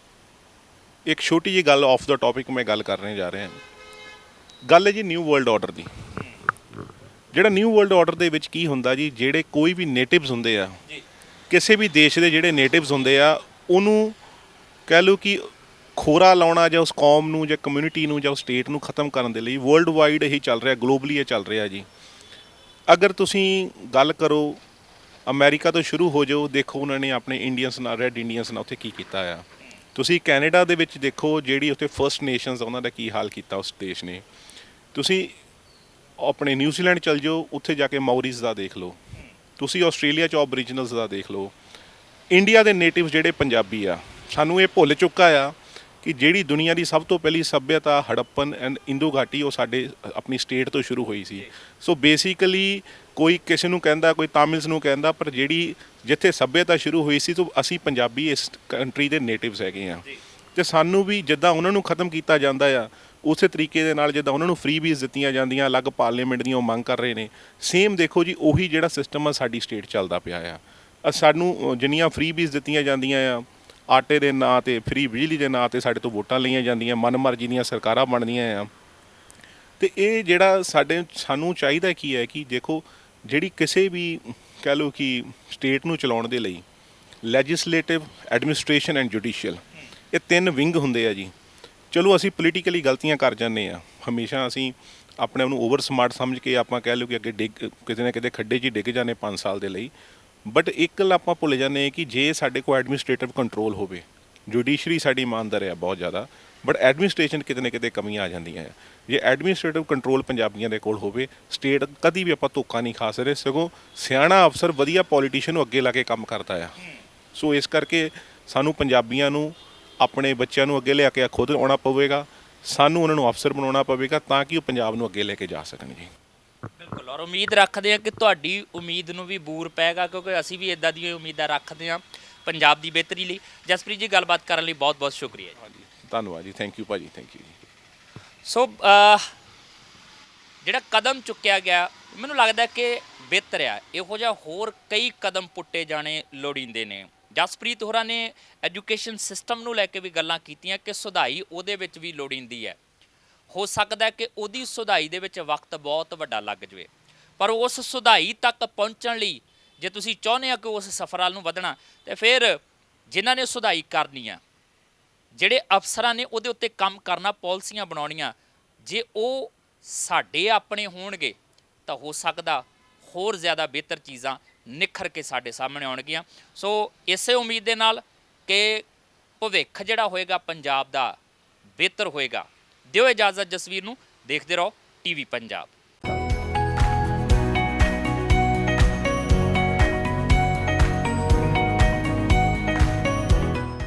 ਇੱਕ ਛੋਟੀ ਜਿਹੀ ਗੱਲ ਆਫ ਦਾ ਟੌਪਿਕ ਮੈਂ ਗੱਲ ਕਰਨ ਜਾ ਰਿਹਾ। ਗੱਲ ਹੈ ਜੀ ਨਿਊ ਵਰਲਡ ਆਰਡਰ ਦੀ। ਜਿਹੜਾ ਨਿਊ ਵਰਲਡ ਆਰਡਰ ਦੇ ਵਿੱਚ ਕੀ ਹੁੰਦਾ ਜੀ, ਜਿਹੜੇ ਕੋਈ ਵੀ ਨੇਟਿਵਸ ਹੁੰਦੇ ਆ, ਕਿਸੇ ਵੀ ਦੇਸ਼ ਦੇ ਜਿਹੜੇ ਨੇਟਿਵਸ ਹੁੰਦੇ ਆ, ਉਹਨੂੰ ਕਹਿ ਲਓ ਕਿ ਖੋਰਾ ਲਾਉਣਾ ਜਾਂ ਉਸ ਕੌਮ ਨੂੰ ਜਾਂ ਕਮਿਊਨਿਟੀ ਨੂੰ ਜਾਂ ਉਸ ਸਟੇਟ ਨੂੰ ਖਤਮ ਕਰਨ ਦੇ ਲਈ ਵਰਲਡ ਵਾਈਡ ਇਹੀ ਚੱਲ ਰਿਹਾ, ਗਲੋਬਲੀ ਇਹ ਚੱਲ ਰਿਹਾ ਜੀ। ਅਗਰ ਤੁਸੀਂ ਗੱਲ ਕਰੋ ਅਮਰੀਕਾ ਤੋਂ ਸ਼ੁਰੂ ਹੋ ਜਾਓ, ਦੇਖੋ ਉਹਨਾਂ ਨੇ ਆਪਣੇ ਇੰਡੀਅਨਸ ਨਾਲ, ਰੈੱਡ ਇੰਡੀਅਨਸ ਨਾਲ ਉੱਥੇ ਕੀ ਕੀਤਾ ਆ। ਤੁਸੀਂ ਕੈਨੇਡਾ ਦੇ ਵਿੱਚ ਦੇਖੋ, ਜਿਹੜੀ ਉੱਥੇ ਫਰਸਟ ਨੇਸ਼ਨਸ ਉਹਨਾਂ ਦਾ ਕੀ ਹਾਲ ਕੀਤਾ ਉਸ ਦੇਸ਼ ਨੇ। ਤੁਸੀਂ ਆਪਣੇ ਨਿਊਜ਼ੀਲੈਂਡ ਚਲ ਜਾਓ, ਉੱਥੇ ਜਾ ਕੇ ਮਾਓਰੀਜ਼ ਦਾ ਦੇਖ ਲਓ। ਤੁਸੀਂ ਆਸਟ੍ਰੇਲੀਆ 'ਚ ਓਬਰੀਜਨਲਸ ਦਾ ਦੇਖ ਲਓ। ਇੰਡੀਆ ਦੇ ਨੇਟਿਵ ਜਿਹੜੇ ਪੰਜਾਬੀ ਆ, ਸਾਨੂੰ ਇਹ ਭੁੱਲ ਚੁੱਕਾ ਆ ਕਿ ਜਿਹੜੀ ਦੁਨੀਆ ਦੀ ਸਭ ਤੋਂ ਪਹਿਲੀ ਸੱਭਿਅਤਾ ਹੜੱਪਨ ਐਂਡ ਇੰਦੂ ਘਾਟੀ, ਉਹ ਸਾਡੇ ਆਪਣੀ ਸਟੇਟ ਤੋਂ ਸ਼ੁਰੂ ਹੋਈ ਸੀ। ਸੋ ਬੇਸਿਕਲੀ ਕੋਈ ਕਿਸੇ ਨੂੰ ਕਹਿੰਦਾ, ਕੋਈ ਤਾਮਿਲਸ ਨੂੰ ਕਹਿੰਦਾ, ਪਰ ਜਿਹੜੀ ਜਿੱਥੇ ਸੱਭਿਅਤਾ ਸ਼ੁਰੂ ਹੋਈ ਸੀ, ਤਾਂ ਅਸੀਂ ਪੰਜਾਬੀ ਇਸ ਕੰਟਰੀ ਦੇ ਨੇਟਿਵਸ ਹੈਗੇ ਆ। ਅਤੇ ਸਾਨੂੰ ਵੀ ਜਿੱਦਾਂ ਉਹਨਾਂ ਨੂੰ ਖਤਮ ਕੀਤਾ ਜਾਂਦਾ ਆ, ਉਸੇ ਤਰੀਕੇ ਦੇ ਨਾਲ ਜਿੱਦਾਂ ਉਹਨਾਂ ਨੂੰ ਫ੍ਰੀ ਵੀਜ਼ ਦਿੱਤੀਆਂ ਜਾਂਦੀਆਂ, ਅਲੱਗ ਪਾਰਲੀਮੈਂਟ ਦੀਆਂ ਉਹ ਮੰਗ ਕਰ ਰਹੇ ਨੇ, ਸੇਮ ਦੇਖੋ ਜੀ ਉਹੀ ਜਿਹੜਾ ਸਿਸਟਮ ਆ ਸਾਡੀ ਸਟੇਟ ਚੱਲਦਾ ਪਿਆ ਆ। ਸਾਨੂੰ ਜਿੰਨੀਆਂ ਫ੍ਰੀ ਵੀਜ਼ ਦਿੱਤੀਆਂ ਜਾਂਦੀਆਂ ਆ, ਆਟੇ ਦੇ ਨਾਂ 'ਤੇ, ਫ੍ਰੀ ਬਿਜਲੀ ਦੇ ਨਾਂ 'ਤੇ ਸਾਡੇ ਤੋਂ ਵੋਟਾਂ ਲਈਆਂ ਜਾਂਦੀਆਂ, ਮਨਮਰਜ਼ੀ ਦੀਆਂ ਸਰਕਾਰਾਂ ਬਣਦੀਆਂ ਆ। ਅਤੇ ਇਹ ਜਿਹੜਾ ਸਾਨੂੰ ਚਾਹੀਦਾ ਕੀ ਹੈ ਕਿ ਦੇਖੋ, ਜਿਹੜੀ ਕਿਸੇ ਵੀ ਕਹਿ ਲਓ ਕਿ ਸਟੇਟ ਨੂੰ ਚਲਾਉਣ ਦੇ ਲਈ ਲੈਜਿਸਲੇਟਿਵ, ਐਡਮਿਨਿਸਟ੍ਰੇਸ਼ਨ ਐਂਡ ਜੁਡੀਸ਼ੀਅਲ, ਇਹ ਤਿੰਨ ਵਿੰਗ ਹੁੰਦੇ ਆ ਜੀ। ਚਲੋ ਅਸੀਂ ਪੋਲੀਟੀਕਲੀ ਗਲਤੀਆਂ ਕਰ ਜਾਂਦੇ ਆ, ਹਮੇਸ਼ਾ ਅਸੀਂ ਆਪਣੇ ਆਪ ਨੂੰ ਓਵਰ ਸਮਾਰਟ ਸਮਝ ਕੇ ਆਪਾਂ ਕਹਿ ਲਓ ਕਿ ਅੱਗੇ ਕਿਤੇ ਨਾ ਕਿਤੇ ਖੱਡੇ 'ਚ ਹੀ ਡਿੱਗ ਜਾਂਦੇ 5 ਸਾਲ ਦੇ ਲਈ। ਬਟ ਇੱਕ ਗੱਲ ਆਪਾਂ ਭੁੱਲ ਜਾਂਦੇ ਹਾਂ ਕਿ ਜੇ ਸਾਡੇ ਕੋਲ ਐਡਮਿਨਿਸਟ੍ਰੇਟਿਵ ਕੰਟਰੋਲ ਹੋਵੇ, ਜੁਡੀਸ਼ਰੀ ਸਾਡੀ ਇਮਾਨਦਾਰ ਹੈ ਬਹੁਤ ਜ਼ਿਆਦਾ, ਬਟ ਐਡਮਿਨਿਸਟ੍ਰੇਸ਼ਨ ਕਿਤੇ ਨਾ ਕਿਤੇ ਕਮੀਆਂ ਆ ਜਾਂਦੀਆਂ ਹੈ। ਜੇ ਐਡਮਿਨਿਸਟ੍ਰੇਟਿਵ ਕੰਟਰੋਲ ਪੰਜਾਬੀਆਂ ਦੇ ਕੋਲ ਹੋਵੇ, ਸਟੇਟ ਕਦੀ ਵੀ ਆਪਾਂ ਧੋਖਾ ਨਹੀਂ ਖਾ ਸਕਦੇ, ਸਗੋਂ ਸਿਆਣਾ ਅਫਸਰ ਵਧੀਆ ਪੋਲੀਟੀਸ਼ੀਅਨ ਨੂੰ ਅੱਗੇ ਲਾ ਕੇ ਕੰਮ ਕਰਦਾ ਆ। ਸੋ ਇਸ ਕਰਕੇ ਸਾਨੂੰ ਪੰਜਾਬੀਆਂ ਨੂੰ ਆਪਣੇ ਬੱਚਿਆਂ ਨੂੰ ਅੱਗੇ ਲਿਆ ਕੇ ਖੁਦ ਆਉਣਾ ਪਵੇਗਾ, ਸਾਨੂੰ ਉਹਨਾਂ ਨੂੰ ਅਫਸਰ ਬਣਾਉਣਾ ਪਵੇਗਾ ਤਾਂ ਕਿ ਉਹ ਪੰਜਾਬ ਨੂੰ ਅੱਗੇ ਲੈ ਕੇ ਜਾ ਸਕਣ ਜੀ। ਬਿਲਕੁਲ। ਔਰ ਉਮੀਦ ਰੱਖਦੇ ਹਾਂ ਕਿ ਤੁਹਾਡੀ ਉਮੀਦ ਨੂੰ ਵੀ ਬੂਰ ਪਏਗਾ, ਕਿਉਂਕਿ ਅਸੀਂ ਵੀ ਇੱਦਾਂ ਦੀਆਂ ਉਮੀਦਾਂ ਰੱਖਦੇ ਹਾਂ ਪੰਜਾਬ ਦੀ ਬਿਹਤਰੀ ਲਈ। ਜਸਪ੍ਰੀਤ ਜੀ, ਗੱਲਬਾਤ ਕਰਨ ਲਈ ਬਹੁਤ ਬਹੁਤ ਸ਼ੁਕਰੀਆ ਜੀ। ਹਾਂਜੀ, ਧੰਨਵਾਦ ਜੀ, ਥੈਂਕ ਯੂ ਭਾਜੀ, ਥੈਂਕ ਯੂ ਜੀ। ਸੋ ਜਿਹੜਾ ਕਦਮ ਚੁੱਕਿਆ ਗਿਆ, ਮੈਨੂੰ ਲੱਗਦਾ ਕਿ ਬਿਹਤਰ ਆ। ਇਹੋ ਜਿਹਾ ਹੋਰ ਕਈ ਕਦਮ ਪੁੱਟੇ ਜਾਣੇ ਲੋੜੀਂਦੇ ਨੇ। ਜਸਪ੍ਰੀਤ ਹੋਰਾਂ ਨੇ ਐਜੂਕੇਸ਼ਨ ਸਿਸਟਮ ਨੂੰ ਲੈ ਕੇ ਵੀ ਗੱਲਾਂ ਕੀਤੀਆਂ ਕਿ ਸੁਧਾਈ ਉਹਦੇ ਵਿੱਚ ਵੀ ਲੋੜੀਂਦੀ ਹੈ। ਹੋ ਸਕਦਾ ਕਿ ਉਹਦੀ ਸੁਧਾਈ ਦੇ ਵਿੱਚ ਵਕਤ ਬਹੁਤ ਵੱਡਾ ਲੱਗ ਜਾਵੇ, ਪਰ ਉਸ ਸੁਧਾਈ ਤੱਕ ਪਹੁੰਚਣ ਲਈ ਜੇ ਤੁਸੀਂ ਚਾਹੁੰਦੇ ਆ ਕਿ ਉਸ ਸਫ਼ਰ ਵੱਲ ਨੂੰ ਵਧਣਾ, ਤੇ ਫਿਰ ਜਿਨ੍ਹਾਂ ਨੇ ਸੁਧਾਈ ਕਰਨੀ ਆ, ਜਿਹੜੇ ਅਫਸਰਾਂ ਨੇ ਉਹਦੇ ਉੱਤੇ ਕੰਮ ਕਰਨਾ, ਪਾਲਿਸੀਆਂ ਬਣਾਉਣੀਆਂ, ਜੇ ਉਹ ਸਾਡੇ ਆਪਣੇ ਹੋਣਗੇ ਤਾਂ ਹੋ ਸਕਦਾ ਹੋਰ ਜ਼ਿਆਦਾ ਬਿਹਤਰ ਚੀਜ਼ਾਂ ਨਿਖਰ ਕੇ ਸਾਡੇ ਸਾਹਮਣੇ ਆਉਣਗੀਆਂ। ਸੋ ਇਸੇ ਉਮੀਦ ਦੇ ਨਾਲ ਕਿ ਭਵਿੱਖ ਜਿਹੜਾ ਹੋਏਗਾ ਪੰਜਾਬ ਦਾ ਬਿਹਤਰ ਹੋਏਗਾ। ਦਿਓ ਇਜਾਜ਼ਤ ਜਸਵੀਰ ਨੂੰ। ਦੇਖਦੇ ਰਹੋ ਟੀਵੀ ਪੰਜਾਬ।